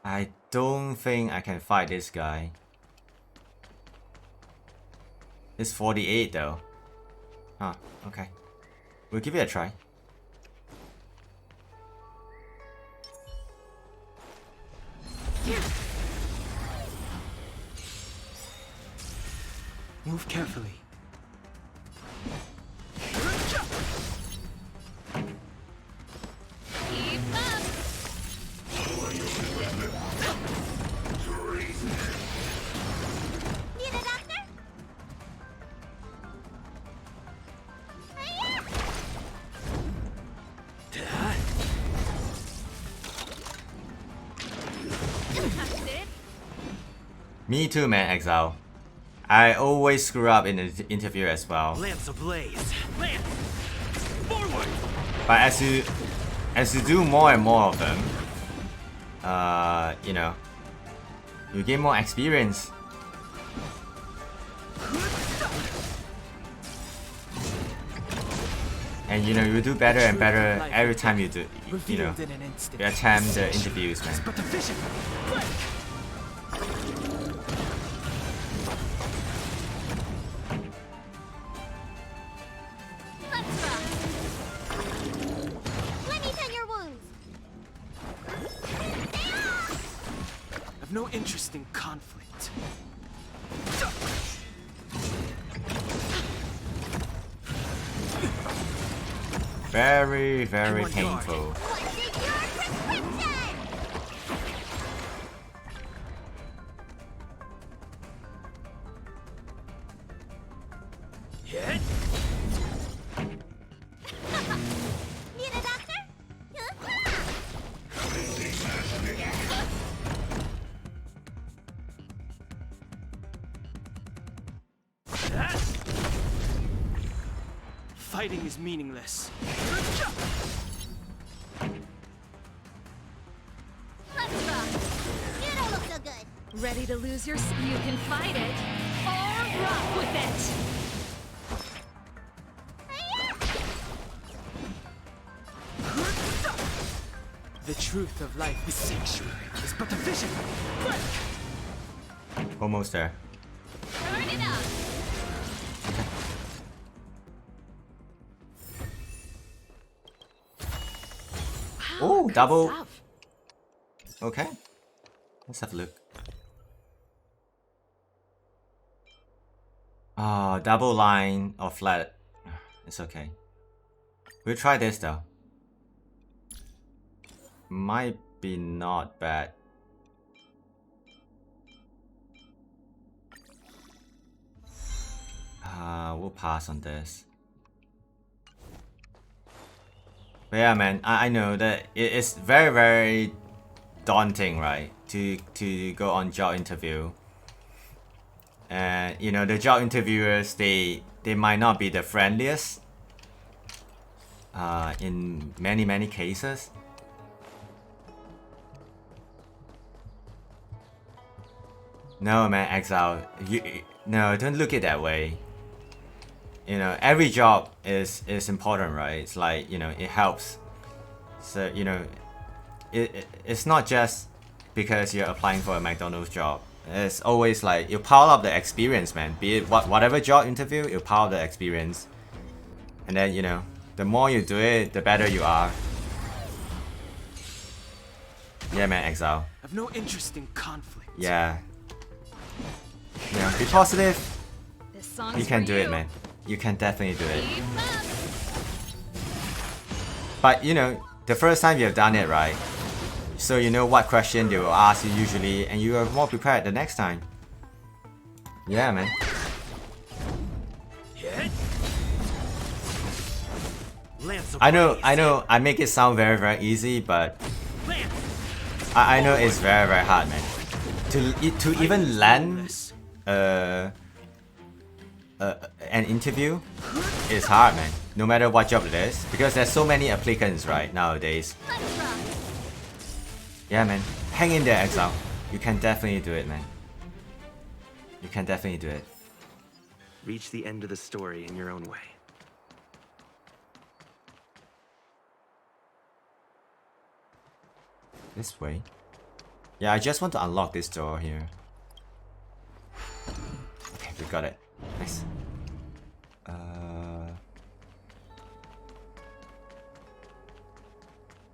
I don't think I can fight this guy. It's 48 though. Huh, okay. We'll give it a try. Move carefully. Keep up. Need a doctor? That's it. Me too, man, Exile. I always screw up in the interview as well. Lance ablaze. Lance! Forward! But as you do more and more of them, you know, you gain more experience. And you know, you do better and better every time you do, you know, you attempt the interviews, man. But the vision. Quick! Let's rock. Let me tend your wounds. I've no interest in conflict. Very, very painful. What's in your prescription? Hit! Need a doctor? Fighting is meaningless. Let's rock. You don't look so good. Ready to lose your... You can fight it, or rock with it. The truth of life is sanctuary is but a vision. Quick! Almost there. Turn it up. Oh, double. Okay. Let's have a look. Ah, double line or flat. It's okay. We'll try this though. Might be not bad. We'll pass on this. But yeah, man, I know that it's very, very daunting, right? To go on job interview. And you know, the job interviewers, they might not be the friendliest. In many cases. No, man, Exile. No, don't look it that way. You know, every job is important, right? It's like, you know, it helps. So, you know, it's not just because you're applying for a McDonald's job. It's always like, you pile up the experience, man. Be it whatever job interview, you pile up the experience. And then, you know, the more you do it, the better you are. Yeah, man, Exile. I've no interest in conflict. Yeah. Yeah, be positive. This song's You can for do you. it, man. You can definitely do it. Keep up. But you know, the first time you have done it, right? So you know what question they will ask you usually, and you are more prepared the next time. Yeah, man. Hit! Lance I know, I make it sound very, very easy, but I know it's very, very hard, man. To even land an interview is hard, man. No matter what job it is, because there's so many applicants, right, nowadays. Yeah, man. Hang in there, Exile. You can definitely do it, man. You can definitely do it. Reach the end of the story in your own way. This way. Yeah, I just want to unlock this door here. Okay, we got it. Nice.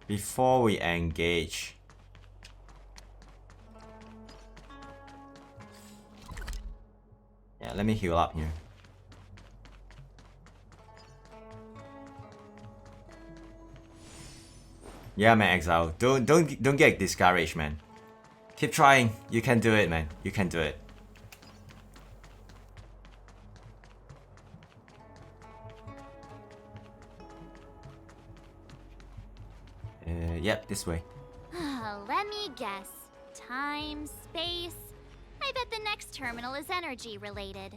Before we engage. Yeah, let me heal up here. Yeah, man, Exile. Don't get discouraged, man. Keep trying. You can do it, man. You can do it. Yep, this way. Let me guess. Time, space. I bet the next terminal is energy related.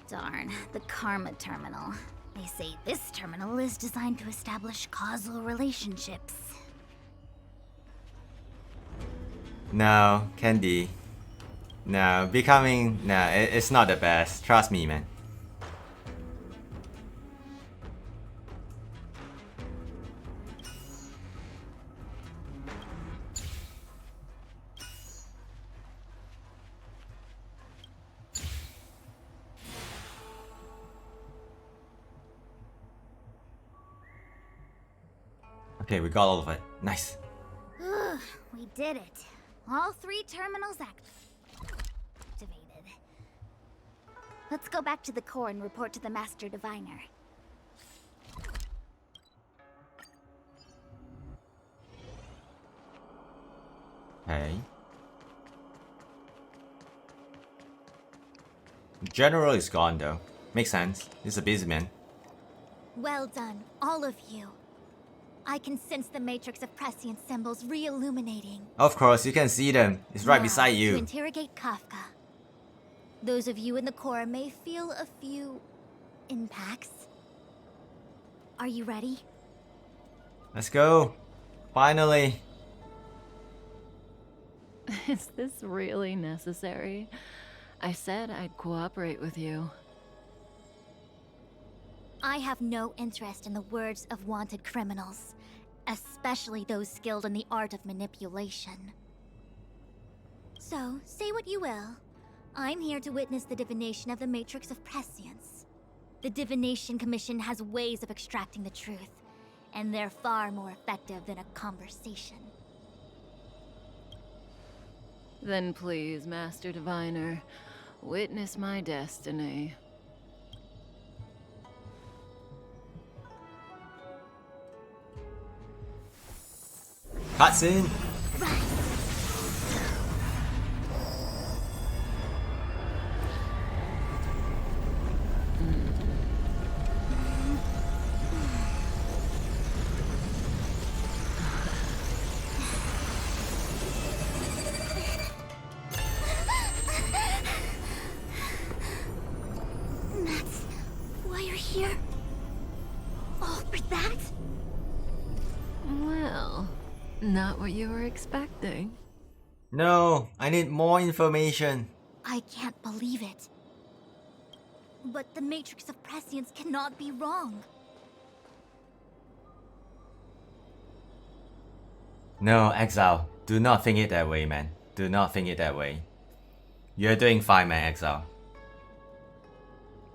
Darn, the Karma Terminal. They say this terminal is designed to establish causal relationships. No, Candy. No, becoming... No, it's not the best. Trust me, man. Okay, we got all of it. Nice. We did it. All 3 terminals activated. Let's go back to the core and report to the Master Diviner. Okay. General is gone though. Makes sense. He's a busy man. Well done, all of you. I can sense the matrix of prescient symbols re-illuminating. Of course, you can see them. It's right Now, beside you. To interrogate Kafka. Those of you in the core may feel a few impacts. Are you ready? Let's go. Finally. Is this really necessary? I said I'd cooperate with you. I have no interest in the words of wanted criminals, especially those skilled in the art of manipulation. So, say what you will. I'm here to witness the divination of the Matrix of Prescience. The Divination Commission has ways of extracting the truth, and they're far more effective than a conversation. Then please, Master Diviner, witness my destiny. Cutscene. That's why you're here? All for that? Well, not what you were expecting. No, I need more information. I can't believe it. But the Matrix of Prescience cannot be wrong. No, Exile. Do not think it that way, man. Do not think it that way. You're doing fine, man, Exile.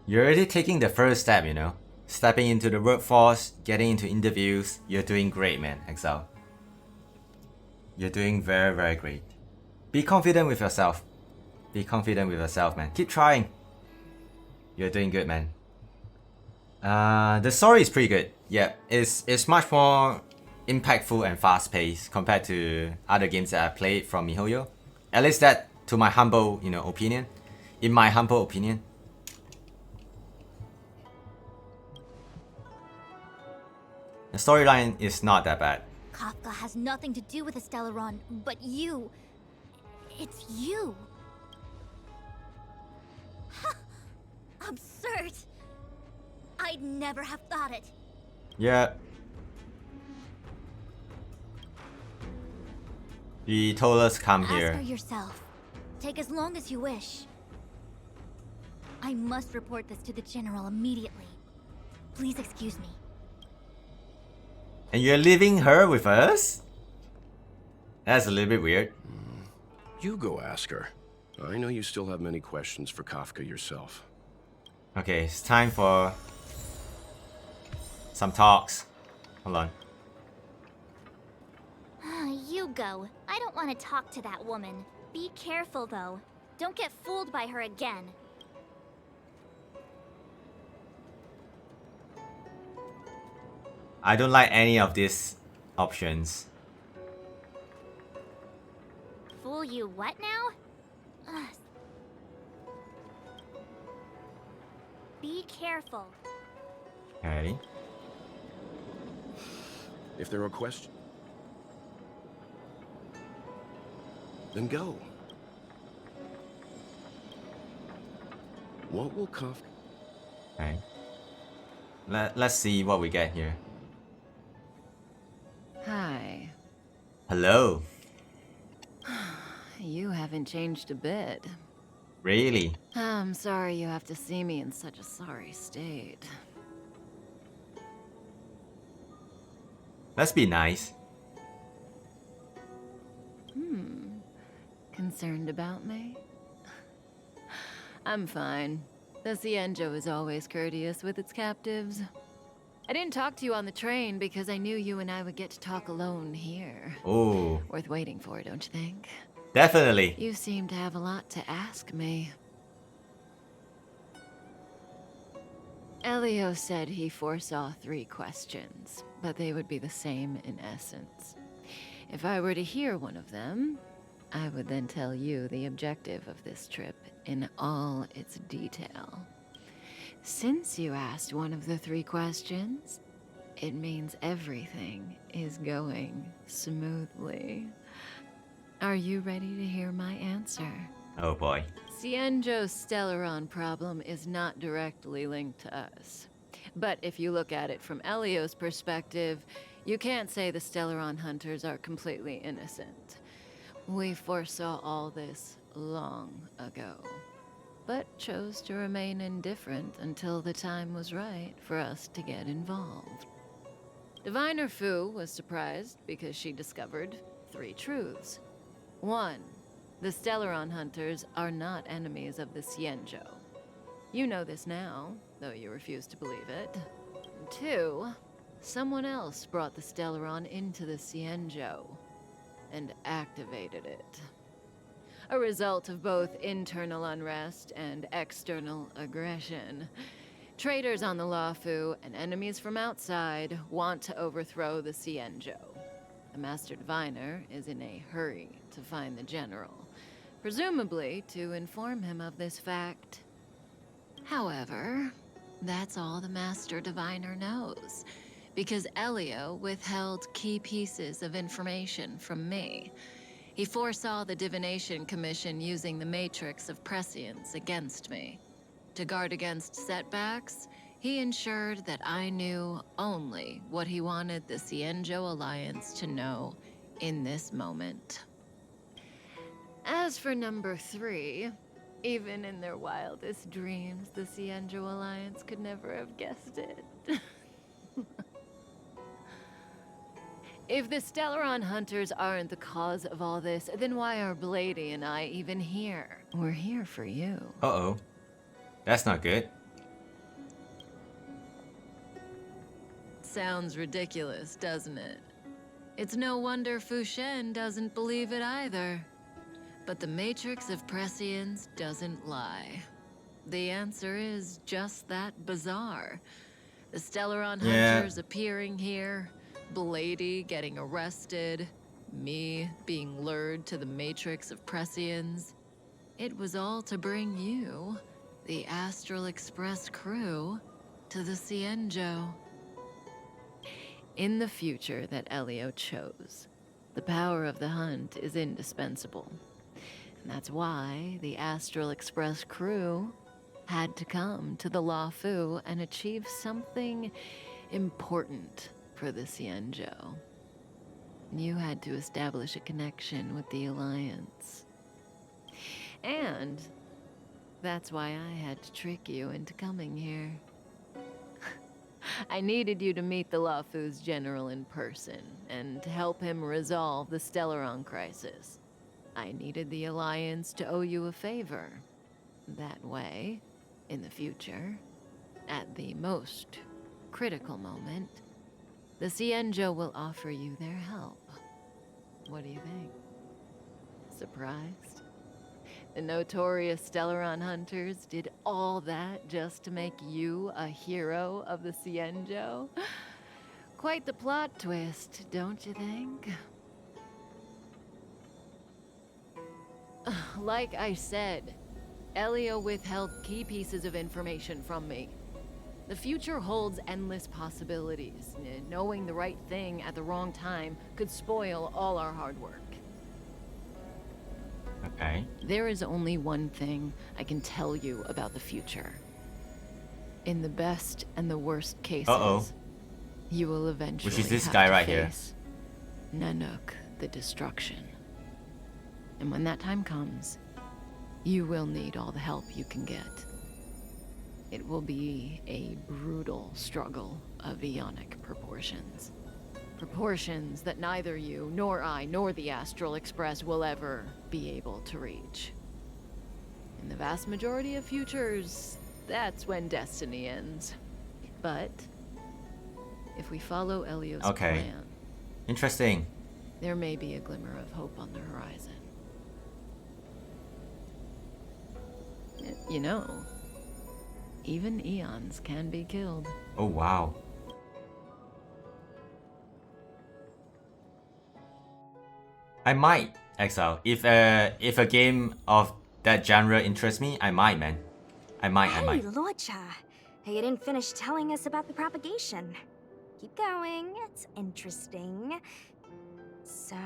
You're already taking the first step, you know? Stepping into the workforce, getting into interviews. You're doing great, man, Exile. You're doing very, very great. Be confident with yourself. Be confident with yourself, man. Keep trying. You're doing good, man. The story is pretty good. Yeah, it's much more impactful and fast-paced compared to other games that I played from MiHoYo. At least that, to my humble, opinion. In my humble opinion. The storyline is not that bad. Kafka has nothing to do with Stellaron, but you. It's you. Absurd. I'd never have thought it. Yeah. He told us to come here. Ask her yourself. Take as long as you wish. I must report this to the General immediately. Please excuse me. And you're leaving her with us? That's a little bit weird. You go ask her. I know you still have many questions for Kafka yourself. Okay, it's time for some talks. Hold on. You go. I don't want to talk to that woman. Be careful, though. Don't get fooled by her again. I don't like any of these options. Fool you what now? Ugh. Be careful. Okay. If there are questions, then go. What will Kafka... Okay. Let's see what we get here. Hi. Hello. You haven't changed a bit. Really? I'm sorry you have to see me in such a sorry state. Let's be nice. Concerned about me? I'm fine. The Xianzhou is always courteous with its captives. I didn't talk to you on the train because I knew you and I would get to talk alone here. Oh. Worth waiting for, don't you think? Definitely. You seem to have a lot to ask me. Elio said he foresaw 3 questions, but they would be the same in essence. If I were to hear one of them, I would then tell you the objective of this trip in all its detail. Since you asked one of the 3 questions, it means everything is going smoothly. Are you ready to hear my answer? Oh boy. Xianzhou's Stellaron problem is not directly linked to us. But if you look at it from Elio's perspective, you can't say the Stellaron hunters are completely innocent. We foresaw all this long ago, but chose to remain indifferent until the time was right for us to get involved. Diviner Fu was surprised because she discovered 3 truths. 1. The Stellaron hunters are not enemies of the Xianzhou. You know this now, though you refuse to believe it. 2. Someone else brought the Stellaron into the Xianzhou and activated it. A result of both internal unrest and external aggression. Traitors on the Luofu and enemies from outside want to overthrow the Xianzhou. The Master Diviner is in a hurry to find the General, presumably to inform him of this fact. However, that's all the Master Diviner knows, because Elio withheld key pieces of information from me. He foresaw the Divination Commission using the Matrix of Prescience against me. To guard against setbacks, he ensured that I knew only what he wanted the Xianzhou Alliance to know in this moment. As for number 3, even in their wildest dreams, the Xianzhou Alliance could never have guessed it. If the Stellaron hunters aren't the cause of all this, then why are Blady and I even here? We're here for you. Uh-oh. That's not good. Sounds ridiculous, doesn't it? It's no wonder Fu Shen doesn't believe it either. But the Matrix of Prescience doesn't lie. The answer is just that bizarre. The Stellaron hunters appearing here, Blady getting arrested, me being lured to the Matrix of Prescience. It was all to bring you, the Astral Express crew, to the Xianzhou. In the future that Elio chose, the power of the hunt is indispensable. And that's why the Astral Express crew had to come to the Luofu and achieve something important for the Xianzhou. You had to establish a connection with the Alliance. And that's why I had to trick you into coming here. I needed you to meet the Lafu's general in person and to help him resolve the Stellaron crisis. I needed the Alliance to owe you a favor. That way, in the future, at the most critical moment, the Xianzhou will offer you their help. What do you think? Surprised? The notorious Stellaron hunters did all that just to make you a hero of the Xianzhou? Quite the plot twist, don't you think? Like I said, Elio withheld key pieces of information from me. The future holds endless possibilities. Knowing the right thing at the wrong time could spoil all our hard work. Okay. There is only one thing I can tell you about the future. In the best and the worst cases, you will eventually which is this have guy to right here. face Nanook, the destruction. And when that time comes, you will need all the help you can get. It will be a brutal struggle of eonic proportions. Proportions that neither you, nor I, nor the Astral Express will ever be able to reach. In the vast majority of futures, that's when destiny ends. But if we follow Elio's plan, interesting. There may be a glimmer of hope on the horizon. You know, even eons can be killed. Oh wow. I might, Exile. If a game of that genre interests me, I might, man. I might. Hey, Luocha. You didn't finish telling us about the propagation. Keep going, it's interesting. So,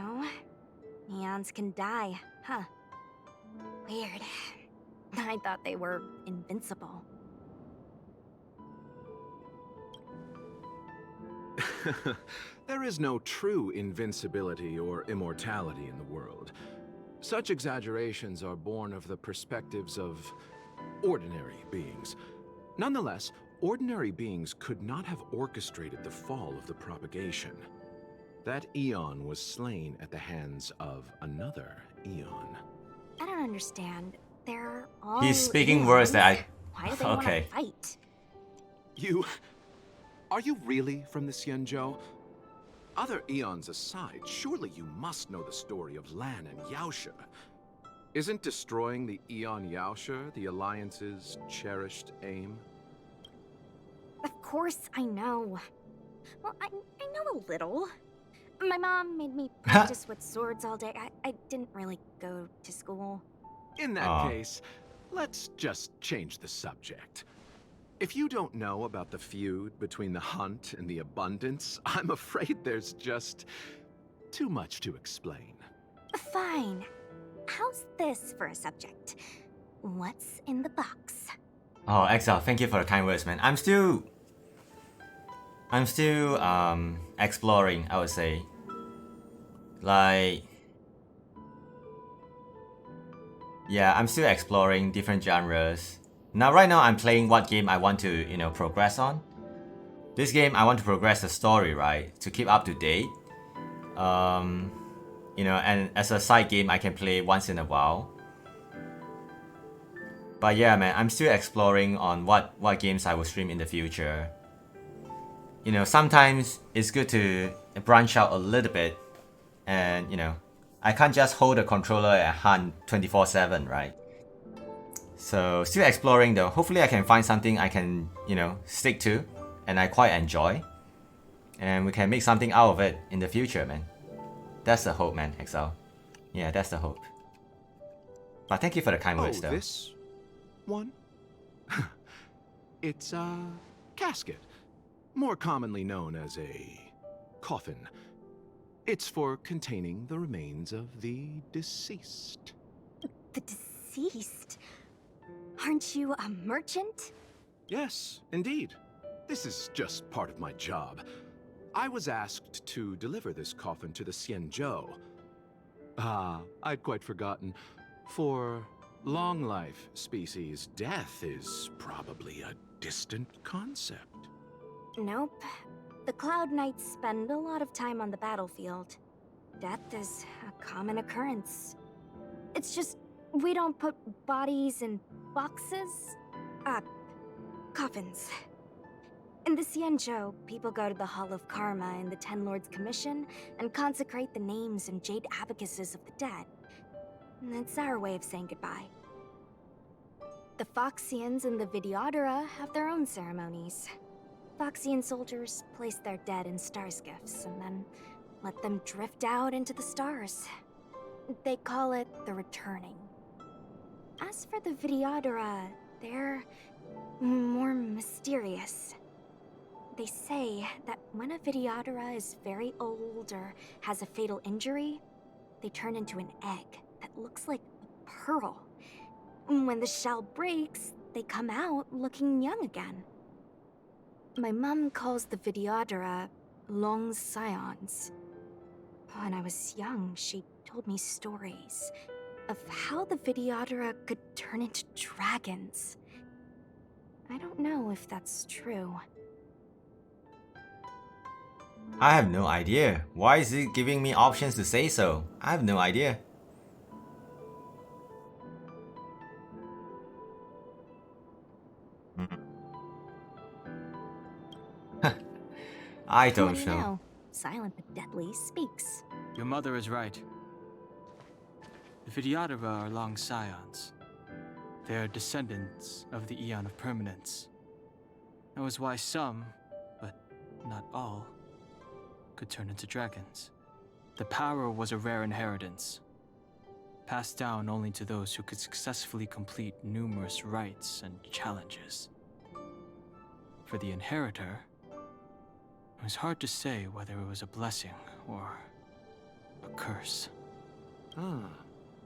eons can die, huh? Weird. I thought they were invincible. There is no true invincibility or immortality in the world. Such exaggerations are born of the perspectives of ordinary beings. Nonetheless, ordinary beings could not have orchestrated the fall of the propagation. That eon was slain at the hands of another eon. I don't understand. They're all He's speaking eons. words that I... Why do they want to fight? Are you really from the Xianzhou? Other eons aside, surely you must know the story of Lan and Yaoshe. Isn't destroying the Eon Yaoshe the Alliance's cherished aim? Of course I know. Well, I know a little. My mom made me practice with swords all day. I didn't really go to school. In that case, let's just change the subject. If you don't know about the feud between the Hunt and the Abundance, I'm afraid there's just too much to explain. Fine. How's this for a subject? What's in the box? Oh, Exile, thank you for the kind words, man. I'm still exploring, I would say. Like, yeah, I'm still exploring different genres. Now, right now, I'm playing what game I want to, progress on. This game, I want to progress the story, right? To keep up to date. And as a side game, I can play once in a while. But yeah, man, I'm still exploring on what games I will stream in the future. Sometimes it's good to branch out a little bit. And, I can't just hold a controller and hunt 24/7, right? So, still exploring though. Hopefully I can find something I can, stick to and I quite enjoy. And we can make something out of it in the future, man. That's the hope, man, Exile. Yeah, that's the hope. But thank you for the kind words, though. This one? It's a casket, more commonly known as a coffin. It's for containing the remains of the deceased. The deceased? Aren't you a merchant? Yes, indeed. This is just part of my job. I was asked to deliver this coffin to the Xianzhou. I'd quite forgotten. For long life species, death is probably a distant concept. Nope. The Cloud Knights spend a lot of time on the battlefield. Death is a common occurrence. It's just, we don't put bodies in boxes? Coffins. In the Xianzhou, people go to the Hall of Karma in the Ten Lords Commission and consecrate the names and jade abacuses of the dead. It's our way of saying goodbye. The Foxians and the Videodora have their own ceremonies. Foxian soldiers place their dead in star skiffs and then let them drift out into the stars. They call it the returning. As for the Videodora, they're more mysterious. They say that when a Videodora is very old or has a fatal injury, they turn into an egg that looks like a pearl. When the shell breaks, they come out looking young again. My mom calls the Videodora long scions. When I was young, she told me stories of how the Videodora could turn into dragons. I don't know if that's true. I have no idea. Why is it giving me options to say so? I have no idea. I don't know. Silent but deadly speaks. Your mother is right. The Videodora are long scions. They are descendants of the Eon of Permanence. That was why some, but not all, could turn into dragons. The power was a rare inheritance, passed down only to those who could successfully complete numerous rites and challenges. For the inheritor, it was hard to say whether it was a blessing or a curse.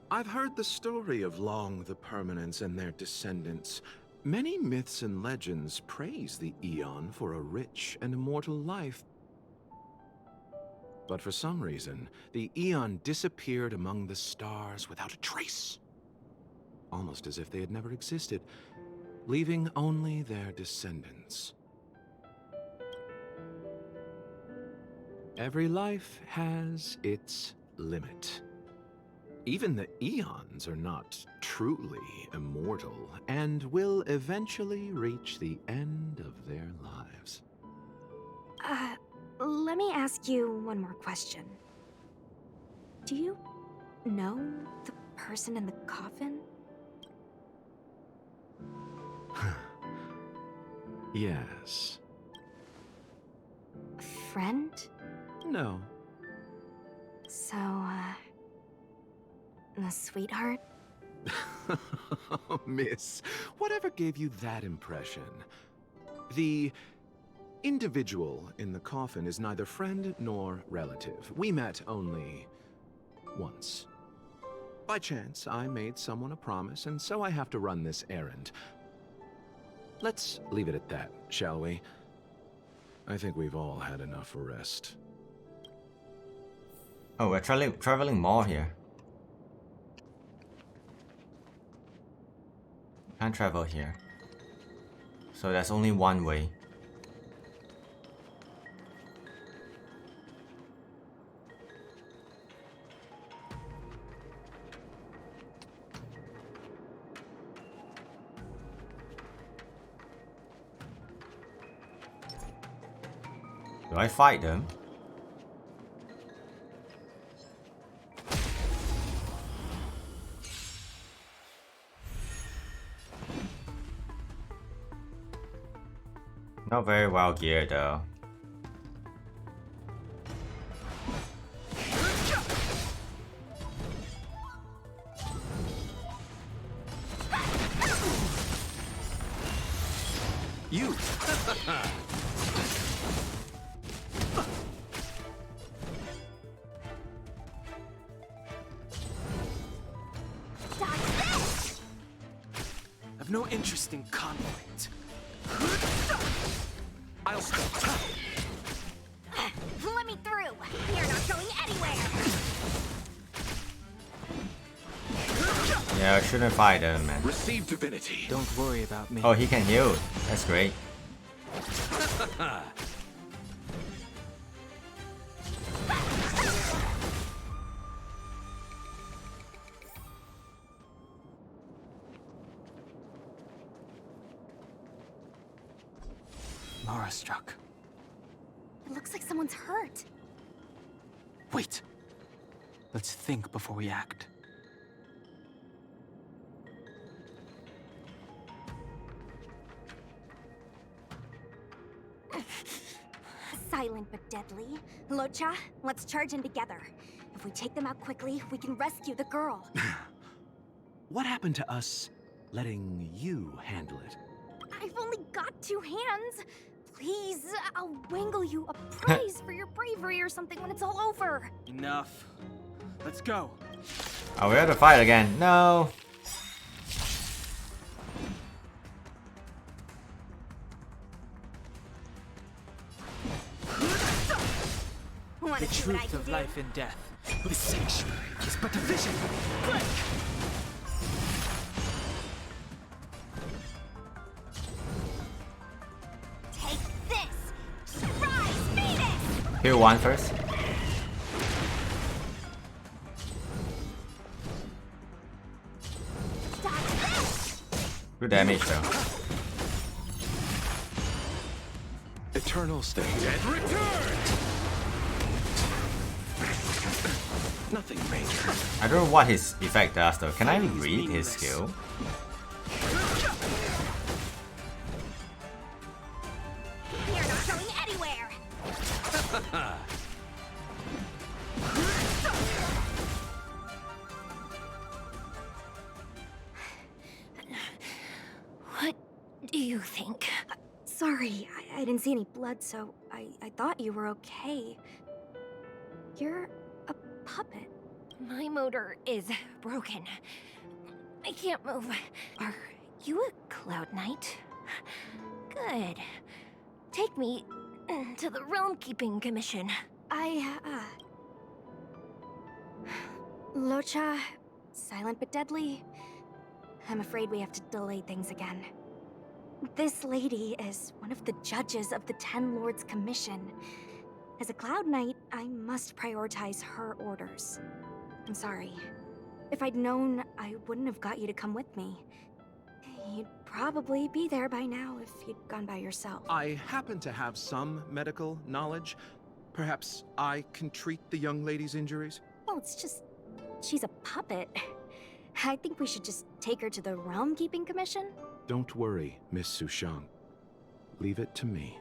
I've heard the story of Long the Permanence and their descendants. Many myths and legends praise the Eon for a rich and immortal life. But for some reason, the Eon disappeared among the stars without a trace. Almost as if they had never existed, leaving only their descendants. Every life has its limit. Even the Eons are not truly immortal and will eventually reach the end of their lives. Let me ask you one more question. Do you know the person in the coffin? Yes. A friend? No. So, a sweetheart? Miss, whatever gave you that impression? The individual in the coffin is neither friend nor relative. We met only once. By chance, I made someone a promise, and so I have to run this errand. Let's leave it at that, shall we? I think we've all had enough rest. Oh, we're traveling more here. Can't travel here. So there's only one way. Do I fight them? Not very well geared though. You! I've no interest in conflict. I'll stop. Let me through! You're not going anywhere! Yeah, I shouldn't fight him, man. Receive divinity. Don't worry about me. Oh, he can heal. That's great. Mara struck. It looks like someone's hurt. Wait. Let's think before we act. Silent but deadly. Locha, let's charge in together. If we take them out quickly, we can rescue the girl. What happened to us letting you handle it? I've only got 2 hands. Please, I'll wangle you a prize for your bravery or something when it's all over. Enough. Let's go. Oh, we have to fight again. No. The truth of life and death. The sanctuary is but a vision. Break! Take this! Surprise Phoenix! Heal one first. Good damage though. Eternal state. Return! Nothing major. I don't know what his effect does though. Can I read his skill? You're not going anywhere! What do you think? Sorry, I didn't see any blood, so I thought you were okay. You're a puppet. My motor is broken. I can't move. Are you a Cloud Knight? Good. Take me to the Realm Keeping Commission. Locha, silent but deadly. I'm afraid we have to delay things again. This lady is one of the judges of the Ten Lords Commission. As a Cloud Knight, I must prioritize her orders. I'm sorry. If I'd known, I wouldn't have got you to come with me. You'd probably be there by now if you'd gone by yourself. I happen to have some medical knowledge. Perhaps I can treat the young lady's injuries? Well, it's just... she's a puppet. I think we should just take her to the Realm Keeping Commission. Don't worry, Miss Sushang. Leave it to me.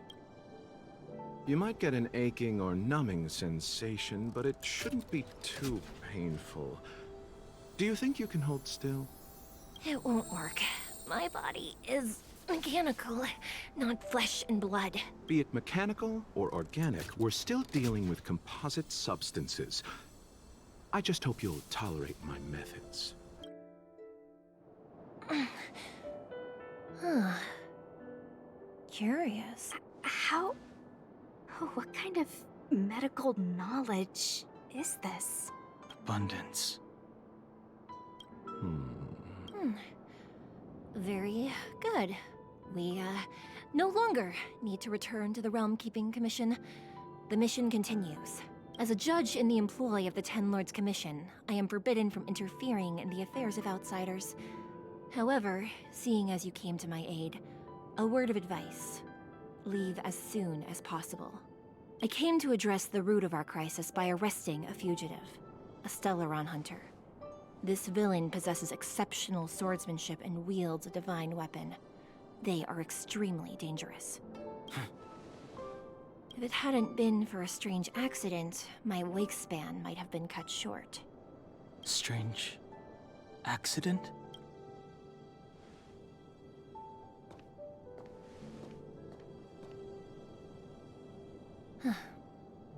You might get an aching or numbing sensation, but it shouldn't be too painful. Do you think you can hold still? It won't work. My body is mechanical, not flesh and blood. Be it mechanical or organic, we're still dealing with composite substances. I just hope you'll tolerate my methods. Huh. Curious. How... oh, what kind of medical knowledge is this? Abundance. Very good. We, no longer need to return to the Realm Keeping Commission. The mission continues. As a judge in the employ of the Ten Lords Commission, I am forbidden from interfering in the affairs of outsiders. However, seeing as you came to my aid, a word of advice. Leave as soon as possible. I came to address the root of our crisis by arresting a fugitive, a Stellaron hunter. This villain possesses exceptional swordsmanship and wields a divine weapon. They are extremely dangerous. If it hadn't been for a strange accident, my wake span might have been cut short. Strange accident?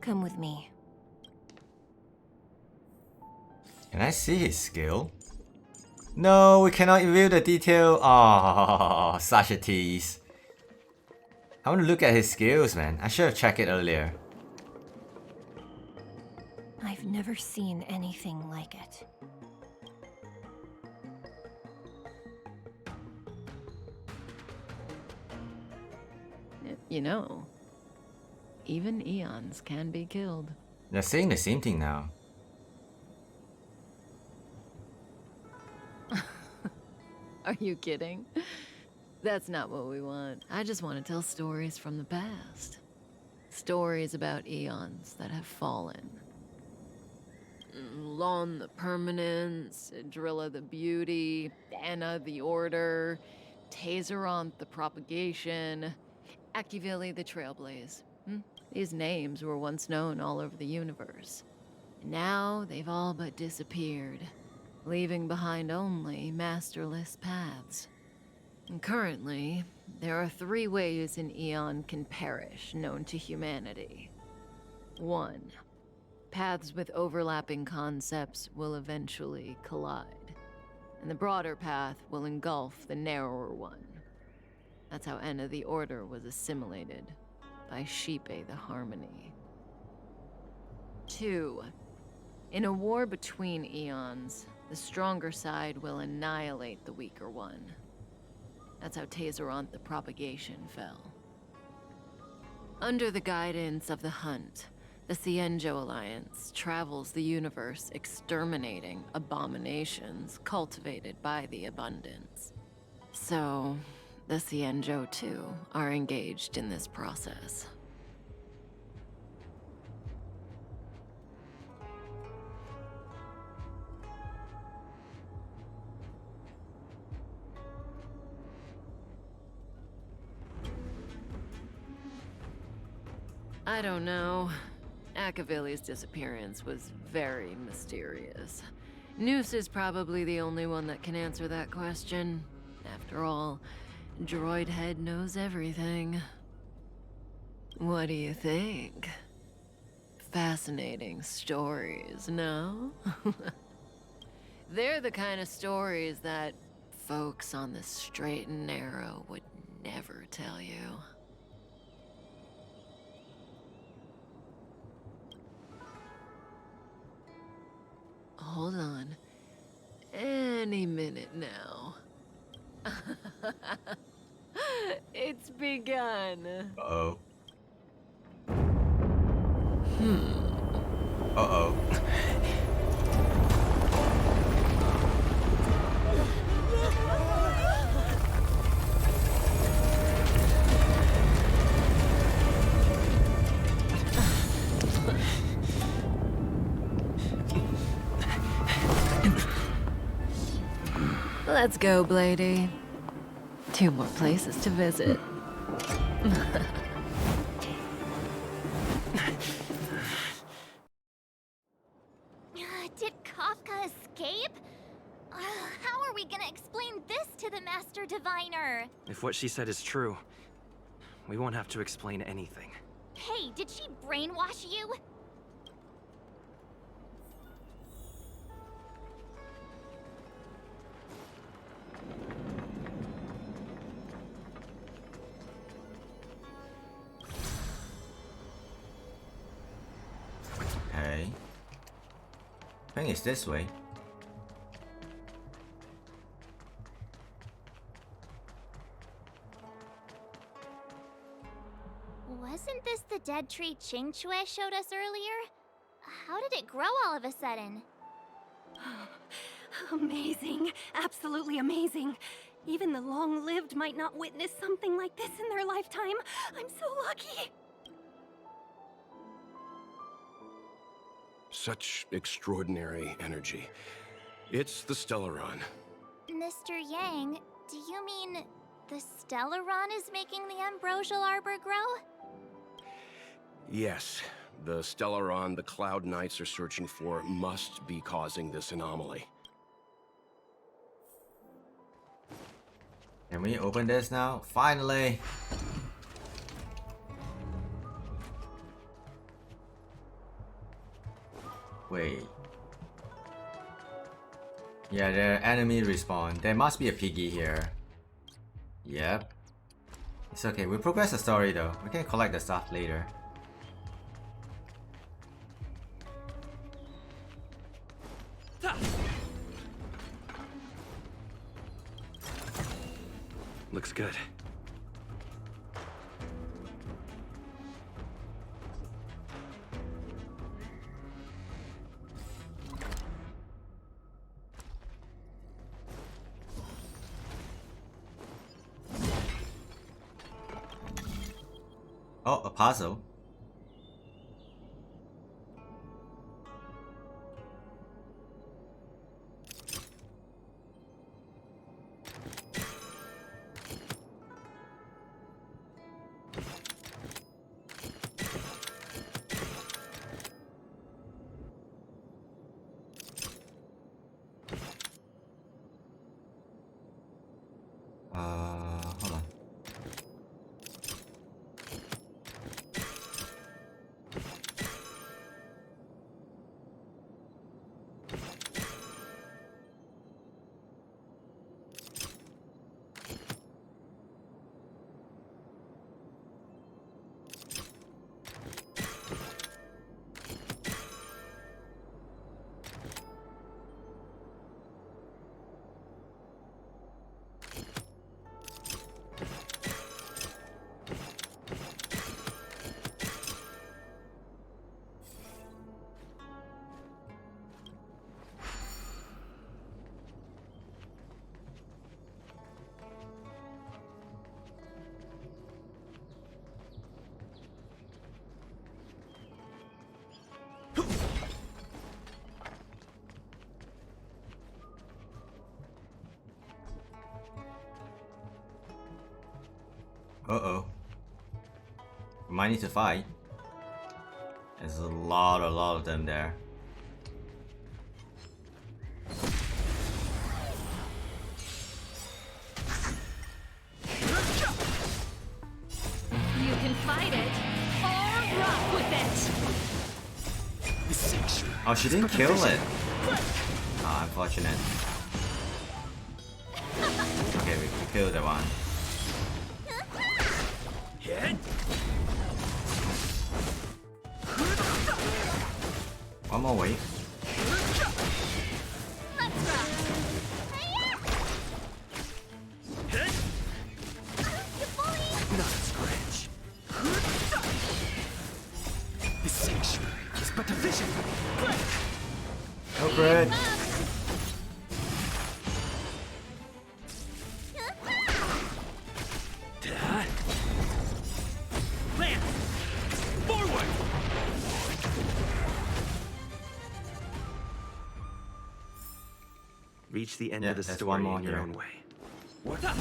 Come with me. Can I see his skill? No, we cannot reveal the detail. Oh, such a tease. I want to look at his skills, man. I should have checked it earlier. I've never seen anything like it. You know, even eons can be killed. They're saying the same thing now. Are you kidding? That's not what we want. I just want to tell stories from the past. Stories about eons that have fallen. Lon the Permanence, Drilla the Beauty, Anna the Order, Tazeronth the Propagation, Akivili the Trailblaze. These names were once known all over the universe. Now they've all but disappeared, leaving behind only masterless paths. And currently, there are 3 ways an eon can perish known to humanity. 1. Paths with overlapping concepts will eventually collide, and the broader path will engulf the narrower one. That's how Enna the Order was assimilated by Xipe the Harmony. 2. In a war between eons, the stronger side will annihilate the weaker one. That's how Tazeronth the Propagation fell. Under the guidance of the Hunt, the Cienjo Alliance travels the universe exterminating abominations cultivated by the Abundance. So, the Cienjo too are engaged in this process. I don't know. Akavili's disappearance was very mysterious. Noose is probably the only one that can answer that question. After all, Droid Head knows everything. What do you think? Fascinating stories, no? They're the kind of stories that folks on the straight and narrow would never tell you. Hold on. Any minute now. It's begun. Uh-oh. Uh-oh. Let's go, Blady. 2 more places to visit. Did Kafka escape? How are we gonna explain this to the Master Diviner? If what she said is true, we won't have to explain anything. Hey, did she brainwash you? Okay. I think it's this way. Wasn't this the dead tree Qingque showed us earlier? How did it grow all of a sudden? Amazing. Absolutely amazing. Even the long-lived might not witness something like this in their lifetime. I'm so lucky. Such extraordinary energy. It's the Stellaron. Mr. Yang, do you mean the Stellaron is making the Ambrosial Arbor grow? Yes, the Stellaron the Cloud Knights are searching for must be causing this anomaly. Can we open this now? Finally! Wait. Yeah, the enemy respawn. There must be a piggy here. Yep. It's okay, we progress the story though. We can collect the stuff later. Looks good. Oh, a puzzle. Hold on. Uh-oh. We might need to fight. There's a lot of them there. You can fight it, or rock with it! Oh, she didn't kill it. Ah, unfortunate. Okay, we killed that one. One more wave. Not a scratch. The sanctuary is but a vision. Oh, great. Land! Forward! Reach the end of the story in your own way. What up?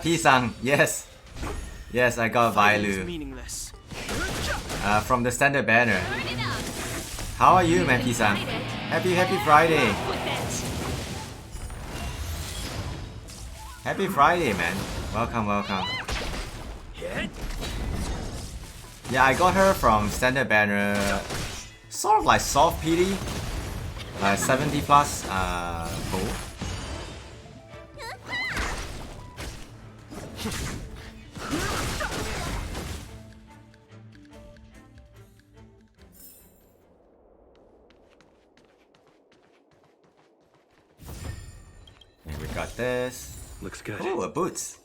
Pisang, yes. Yes, I got Vailu. Meaningless. From the standard banner. How are you, man, Pisang? Happy Friday. Happy Friday, man. Welcome. Yeah, I got her from standard banner. Sort of like soft PD. Like 70 plus gold. And we got this. Looks good. Oh, a boots.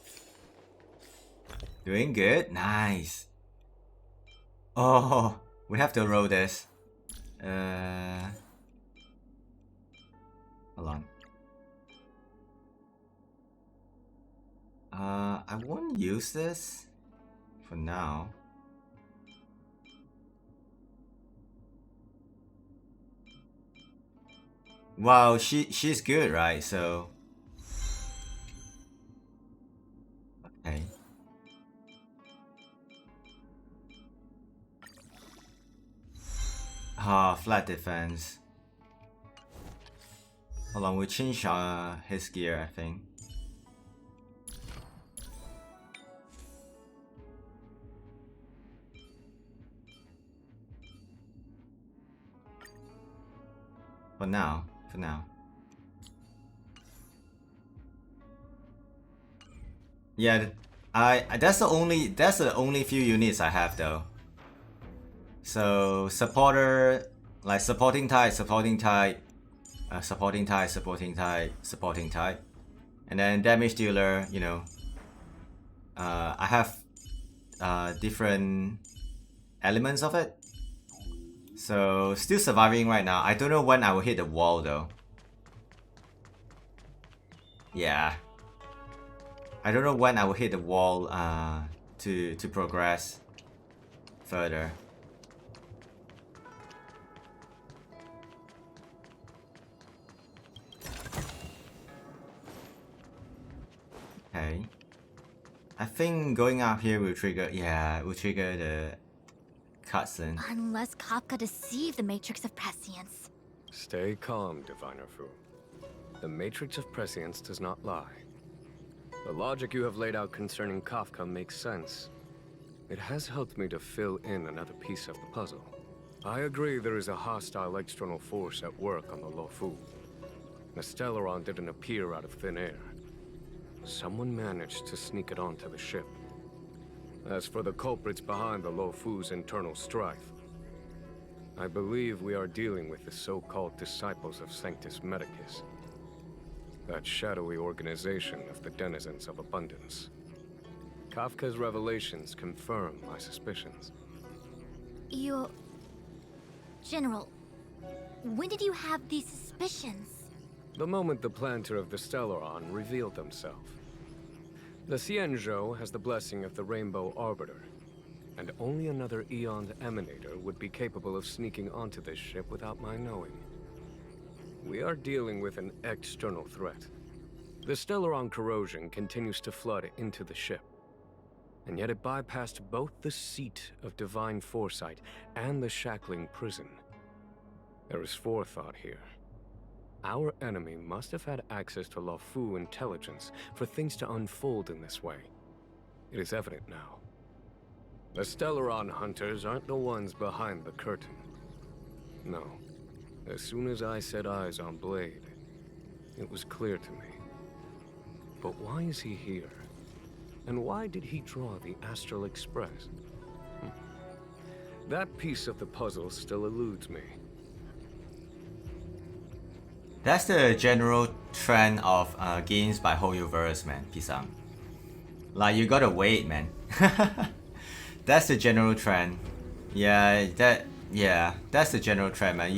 Doing good. Nice. Oh, we have to roll this. Hold on. I won't use this for now. Wow, she's good, right? So okay. Flat defense. Hold on, we change his gear, I think. For now. Yeah, that's the only few units I have though. So supporter, like supporting type, supporting type, and then damage dealer. You know, I have different elements of it. So still surviving right now. I don't know when I will hit the wall though. Yeah. I don't know when I will hit the wall to progress further. Okay. I think going up here will trigger, yeah, will trigger the cutscene. Unless Kafka deceived the Matrix of Prescience. Stay calm, Diviner Fu. The Matrix of Prescience does not lie. The logic you have laid out concerning Kafka makes sense. It has helped me to fill in another piece of the puzzle. I agree there is a hostile external force at work on the Luofu. The Stellaron didn't appear out of thin air. Someone managed to sneak it onto the ship. As for the culprits behind the Luofu's internal strife, I believe we are dealing with the so-called disciples of Sanctus Medicus. That shadowy organization of the denizens of abundance. Kafka's revelations confirm my suspicions. General, when did you have these suspicions? The moment the planter of the Stellaron revealed himself. The Xianzhou has the blessing of the Rainbow Arbiter, and only another Eon's Emanator would be capable of sneaking onto this ship without my knowing. We are dealing with an external threat. The Stellaron corrosion continues to flood into the ship, and yet it bypassed both the seat of divine foresight and the shackling prison. There is forethought here. Our enemy must have had access to Luofu intelligence for things to unfold in this way. It is evident now. The Stellaron hunters aren't the ones behind the curtain. No. As soon as I set eyes on Blade, it was clear to me. But why is he here? And why did he draw the Astral Express? That piece of the puzzle still eludes me. That's the general trend of games by whole universe, man, Pisang. Like, you gotta wait, man. That's the general trend. Yeah, that's the general trend, man.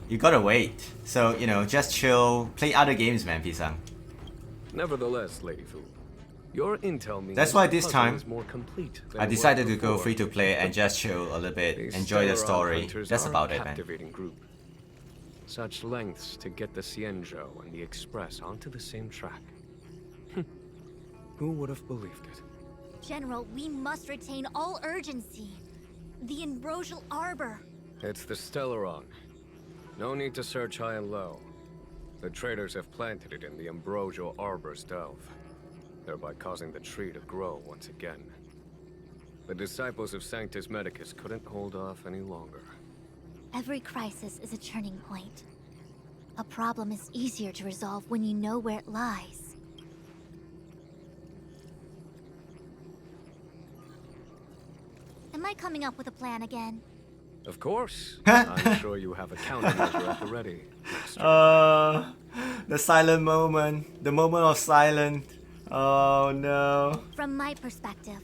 You gotta wait. So, you know, just chill, play other games, man, Pisang. Nevertheless, Lady Fu, your intel means that's why this time more complete I decided to go free to play and just chill a little bit, enjoy the story. That's about it, man. Group. Such lengths to get the Xianzhou and the Express onto the same track. Who would have believed it? General, we must retain all urgency. The Ambrosial Arbor. It's the Stellaron. No need to search high and low. The traders have planted it in the Ambrosial Arbor's delve, thereby causing the tree to grow once again. The disciples of Sanctus Medicus couldn't hold off any longer. Every crisis is a turning point. A problem is easier to resolve when you know where it lies. Am I coming up with a plan again? Of course. I'm sure you have a countermeasure at the ready. The silent moment. The moment of silence. Oh no. From my perspective,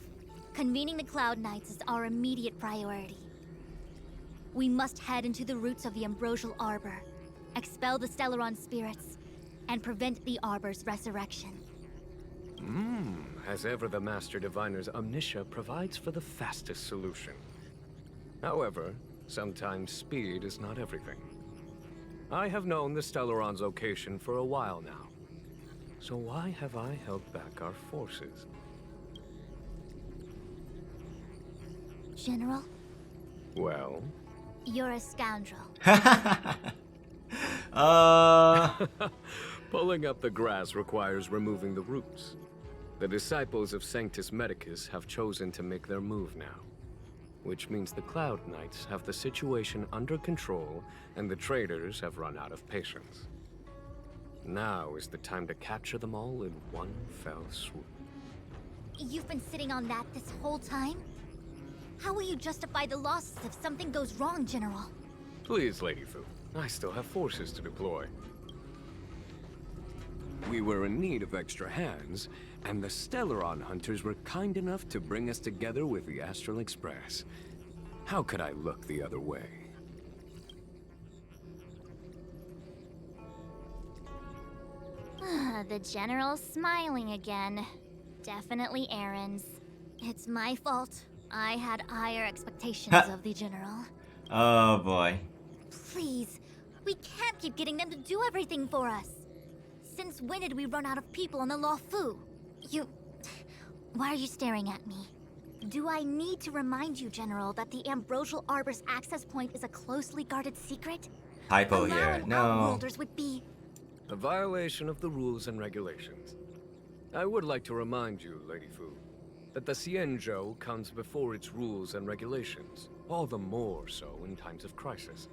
convening the Cloud Knights is our immediate priority. We must head into the roots of the Ambrosial Arbor, expel the Stellaron spirits, and prevent the Arbor's resurrection. As ever, the Master Diviner's Omniscient provides for the fastest solution. However, sometimes speed is not everything. I have known the Stellaron's location for a while now. So why have I held back our forces? General? Well? You're a scoundrel. Pulling up the grass requires removing the roots. The disciples of Sanctus Medicus have chosen to make their move now. Which means the Cloud Knights have the situation under control, and the traders have run out of patience. Now is the time to capture them all in one fell swoop. You've been sitting on that this whole time? How will you justify the losses if something goes wrong, General? Please, Lady Fu. I still have forces to deploy. We were in need of extra hands, and the Stellaron hunters were kind enough to bring us together with the Astral Express. How could I look the other way? The General's smiling again. definitely Aaron's. It's my fault. I had higher expectations of the General. Oh boy. Please, we can't keep getting them to do everything for us. Since when did we run out of people on the Luofu? Why are you staring at me? Do I need to remind you, General, that the Ambrosial Arbor's access point is a closely guarded secret? Typo here. Allowing No. Outworlders would be... A violation of the rules and regulations. I would like to remind you, Lady Fu, that the Xianzhou comes before its rules and regulations, all the more so in times of crisis.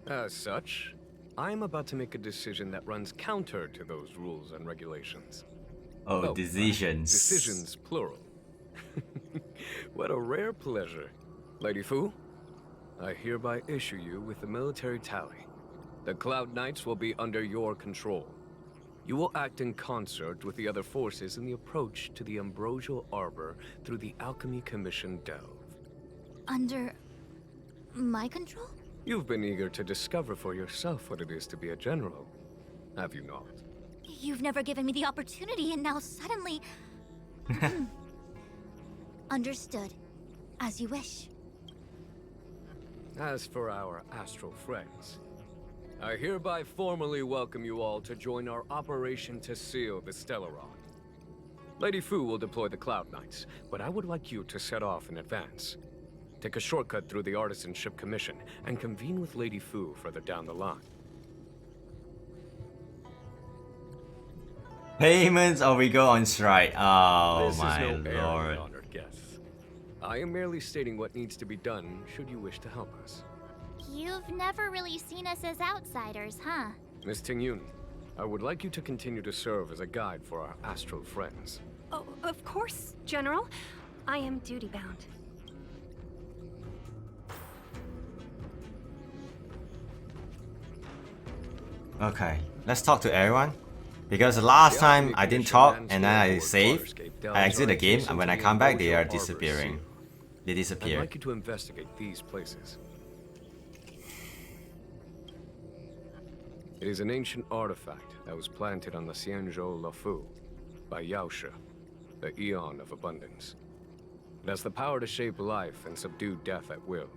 As such, I'm about to make a decision that runs counter to those rules and regulations. Oh, decisions. Decisions, plural. What a rare pleasure. Lady Fu, I hereby issue you with the military tally. The Cloud Knights will be under your control. You will act in concert with the other forces in the approach to the Ambrosial Arbor through the Alchemy Commission Delve. Under... my control? You've been eager to discover for yourself what it is to be a general, have you not? You've never given me the opportunity, and now suddenly... Understood. As you wish. As for our astral friends, I hereby formally welcome you all to join our operation to seal the Stellaron. Lady Fu will deploy the Cloud Knights, but I would like you to set off in advance. Take a shortcut through the Artisanship Commission and convene with Lady Fu further down the line. Payments or we go on strike. Oh This my is no errand, lord. honored guests. I am merely stating what needs to be done should you wish to help us. You've never really seen us as outsiders, huh? Miss Tingyun, I would like you to continue to serve as a guide for our astral friends. Oh, of course, General. I am duty-bound. Okay, let's talk to everyone. Because the last time I didn't talk and then I save, I exit the game, and when I come back they are disappearing. They I'd disappear. like you to investigate these places. It is an ancient artifact that was planted on the Xianzhou Luofu by Yaoshe, the Eon of Abundance. It has the power to shape life and subdue death at will.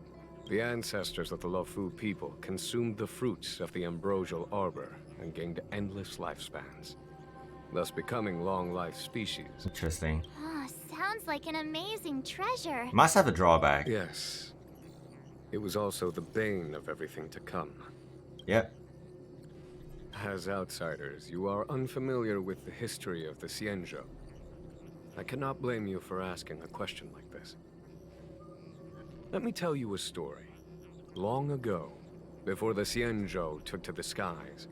The ancestors of the Luofu people consumed the fruits of the Ambrosial Arbor and gained endless lifespans, thus becoming long-life species. Interesting. Oh, sounds like an amazing treasure. Must have a drawback. Yes. It was also the bane of everything to come. Yep. As outsiders, you are unfamiliar with the history of the Xianzhou. I cannot blame you for asking a question like this. Let me tell you a story. Long ago, before the Xianzhou took to the skies,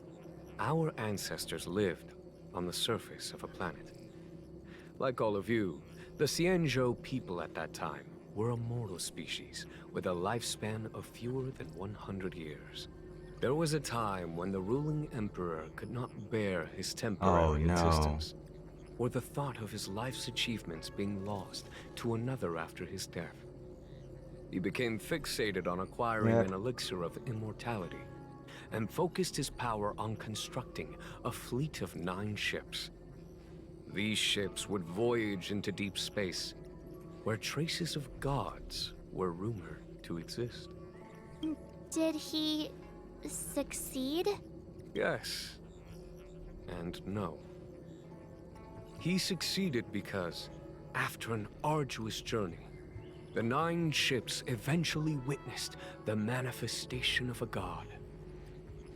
our ancestors lived on the surface of a planet. Like all of you, the Xianzhou people at that time were a mortal species with a lifespan of fewer than 100 years. There was a time when the ruling emperor could not bear his temporary existence, or the thought of his life's achievements being lost to another after his death. He became fixated on acquiring an elixir of immortality, and focused his power on constructing a fleet of 9 ships. These ships would voyage into deep space, where traces of gods were rumored to exist. Did he... succeed? Yes. And no. He succeeded because, after an arduous journey, the 9 ships eventually witnessed the manifestation of a god.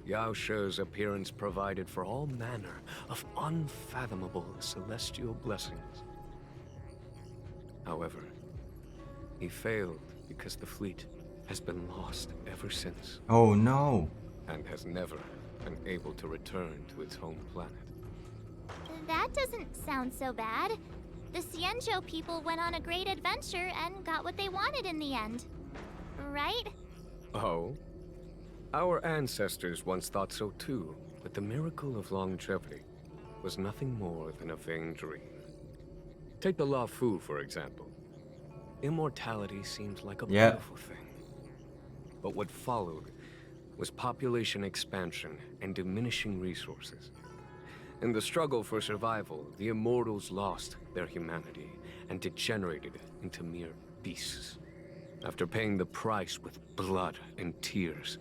Yaoshe's appearance provided for all manner of unfathomable celestial blessings. However, he failed because the fleet has been lost ever since. Oh no. And has never been able to return to its home planet. That doesn't sound so bad. The Xianzhou people went on a great adventure and got what they wanted in the end. Right? Oh? Our ancestors once thought so too, but the miracle of longevity was nothing more than a vain dream. Take the Luofu, for example. Immortality seemed like a beautiful thing. But what followed was population expansion and diminishing resources. In the struggle for survival, the Immortals lost their humanity and degenerated into mere beasts. After paying the price with blood and tears,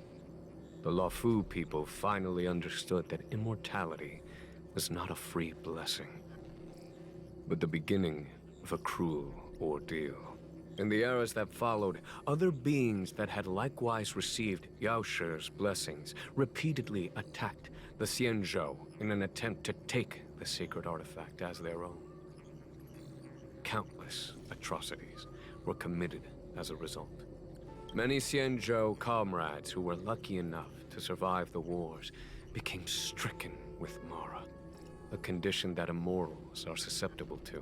the Luofu people finally understood that immortality was not a free blessing, but the beginning of a cruel ordeal. In the eras that followed, other beings that had likewise received Yao Shi's blessings repeatedly attacked the Xianzhou in an attempt to take the sacred artifact as their own. Countless atrocities were committed as a result. Many Xianzhou comrades who were lucky enough to survive the wars became stricken with Mara, a condition that immortals are susceptible to.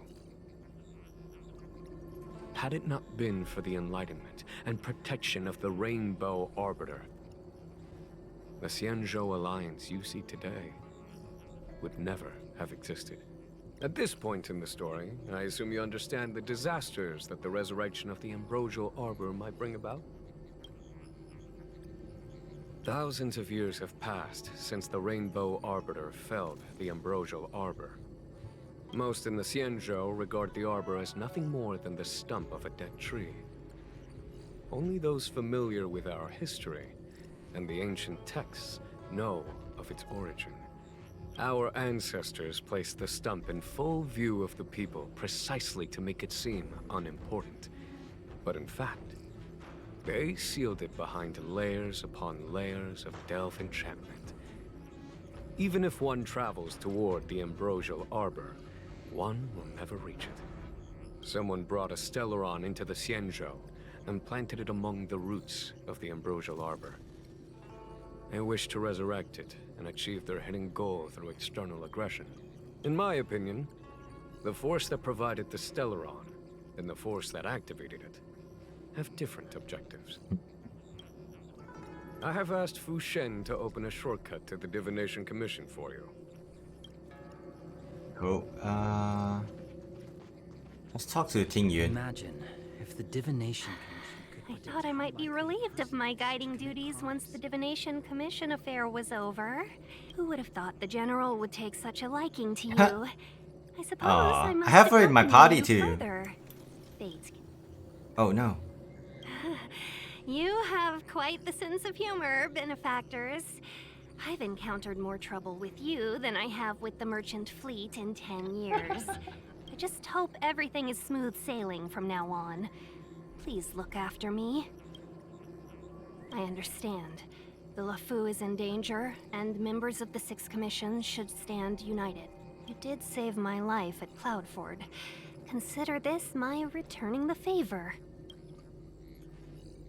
Had it not been for the enlightenment and protection of the Rainbow Arbiter, the Xianzhou alliance you see today would never have existed. At this point in the story, I assume you understand the disasters that the resurrection of the Ambrosial Arbor might bring about? Thousands of years have passed since the Rainbow Arbiter felled the Ambrosial Arbor. Most in the Xianzhou regard the arbor as nothing more than the stump of a dead tree. Only those familiar with our history and the ancient texts know of its origin. Our ancestors placed the stump in full view of the people precisely to make it seem unimportant. But in fact, they sealed it behind layers upon layers of delve enchantment. Even if one travels toward the Ambrosial Arbor, one will never reach it. Someone brought a Stellaron into the Xianzhou and planted it among the roots of the Ambrosial Arbor. They wish to resurrect it and achieve their hidden goal through external aggression. In my opinion, the force that provided the Stellaron and the force that activated it have different objectives. I have asked Fu Shen to open a shortcut to the Divination Commission for you. Cool. Let's talk to Ting Yuan. Imagine if the Divination I thought I might be relieved of my guiding duties once the Divination Commission affair was over. Who would have thought the General would take such a liking to you? I suppose I must I have her in my party accompany you too. further. Fate. Oh no. You have quite the sense of humor, benefactors. I've encountered more trouble with you than I have with the merchant fleet in 10 years. I just hope everything is smooth sailing from now on. Please look after me. I understand. The Luofu is in danger, and members of the Sixth Commission should stand united. You did save my life at Cloudford. Consider this my returning the favor.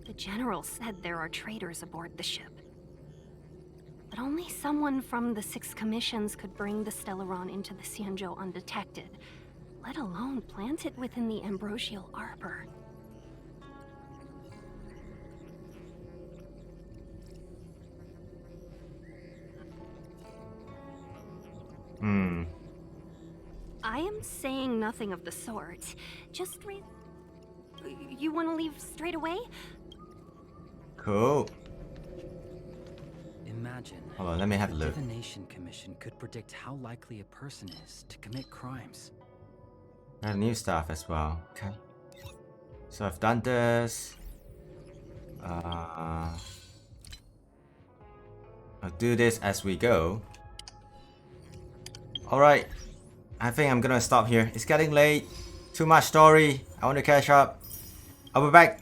The General said there are traitors aboard the ship. But only someone from the Six Commissions could bring the Stellaron into the Xianzhou undetected, let alone plant it within the Ambrosial Arbor. I am saying nothing of the sort. Just You want to leave straight away? Cool. Imagine. Hold on, let me have a look. The Divination Commission could predict how likely a person is to commit crimes. I have new stuff as well. Okay. So I've done this. I'll do this as we go. Alright. I think I'm gonna stop here. It's getting late. Too much story. I want to catch up. I'll be back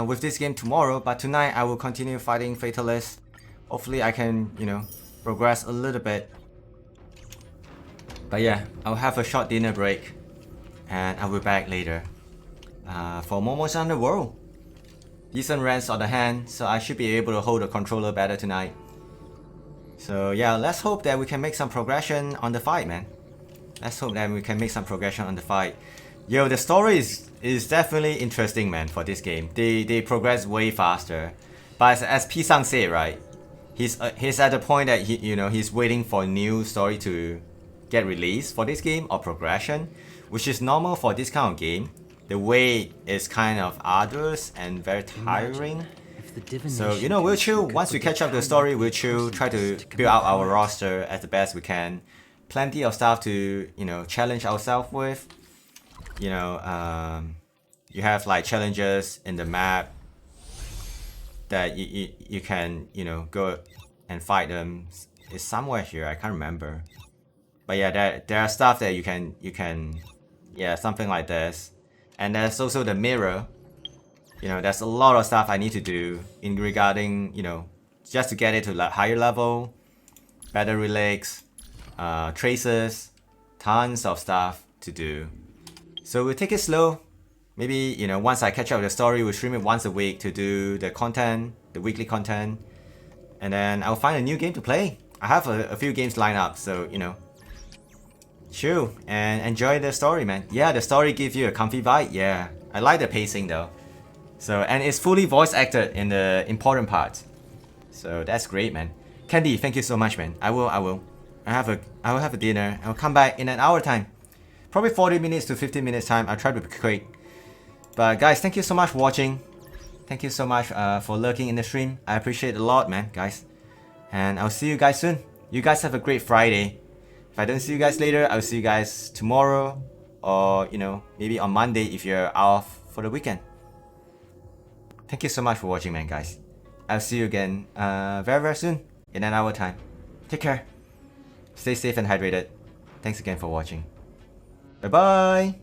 with this game tomorrow, but tonight I will continue fighting Fatalists. Hopefully I can, you know, progress a little bit. But yeah, I'll have a short dinner break. And I'll be back later. For Momo's Underworld. Decent rents on the hand, so I should be able to hold the controller better tonight. So yeah, let's hope that we can make some progression on the fight, man. Let's hope that we can make some progression on the fight. Yo, the story is definitely interesting, man, for this game. They progress way faster. But as P-Sang said, right? He's at the point that he's waiting for a new story to get released for this game or progression, which is normal for this kind of game. The wait is kind of arduous and very tiring. So we'll chill. Once we catch up the story, we'll chill, try to build out our roster as the best we can. Plenty of stuff to challenge ourselves with. you know, you have like challenges in the map that you can, you know, go and fight them. It's somewhere here, I can't remember. But yeah, there are stuff that you can, yeah, something like this. And there's also the mirror. You know, there's a lot of stuff I need to do in regarding, you know, just to get it to higher level, better relics, traces, tons of stuff to do. So we'll take it slow. Maybe, you know, once I catch up with the story, we'll stream it once a week to do the content, the weekly content. And then I'll find a new game to play. I have a few games lined up, so, you know, chill and enjoy the story, man. Yeah, the story gives you a comfy vibe. Yeah, I like the pacing though. So, and it's fully voice acted in the important parts. So that's great, man. Candy, thank you so much, man. I will have a dinner. I'll come back in an hour time. Probably 40 minutes to 15 minutes time. I'll try to be quick. But guys, thank you so much for watching. Thank you so much for lurking in the stream. I appreciate it a lot, man, guys. And I'll see you guys soon. You guys have a great Friday. If I don't see you guys later, I'll see you guys tomorrow. Or, you know, maybe on Monday if you're off for the weekend. Thank you so much for watching, man, guys. I'll see you again very, very soon in an hour time. Take care. Stay safe and hydrated. Thanks again for watching. Bye-bye.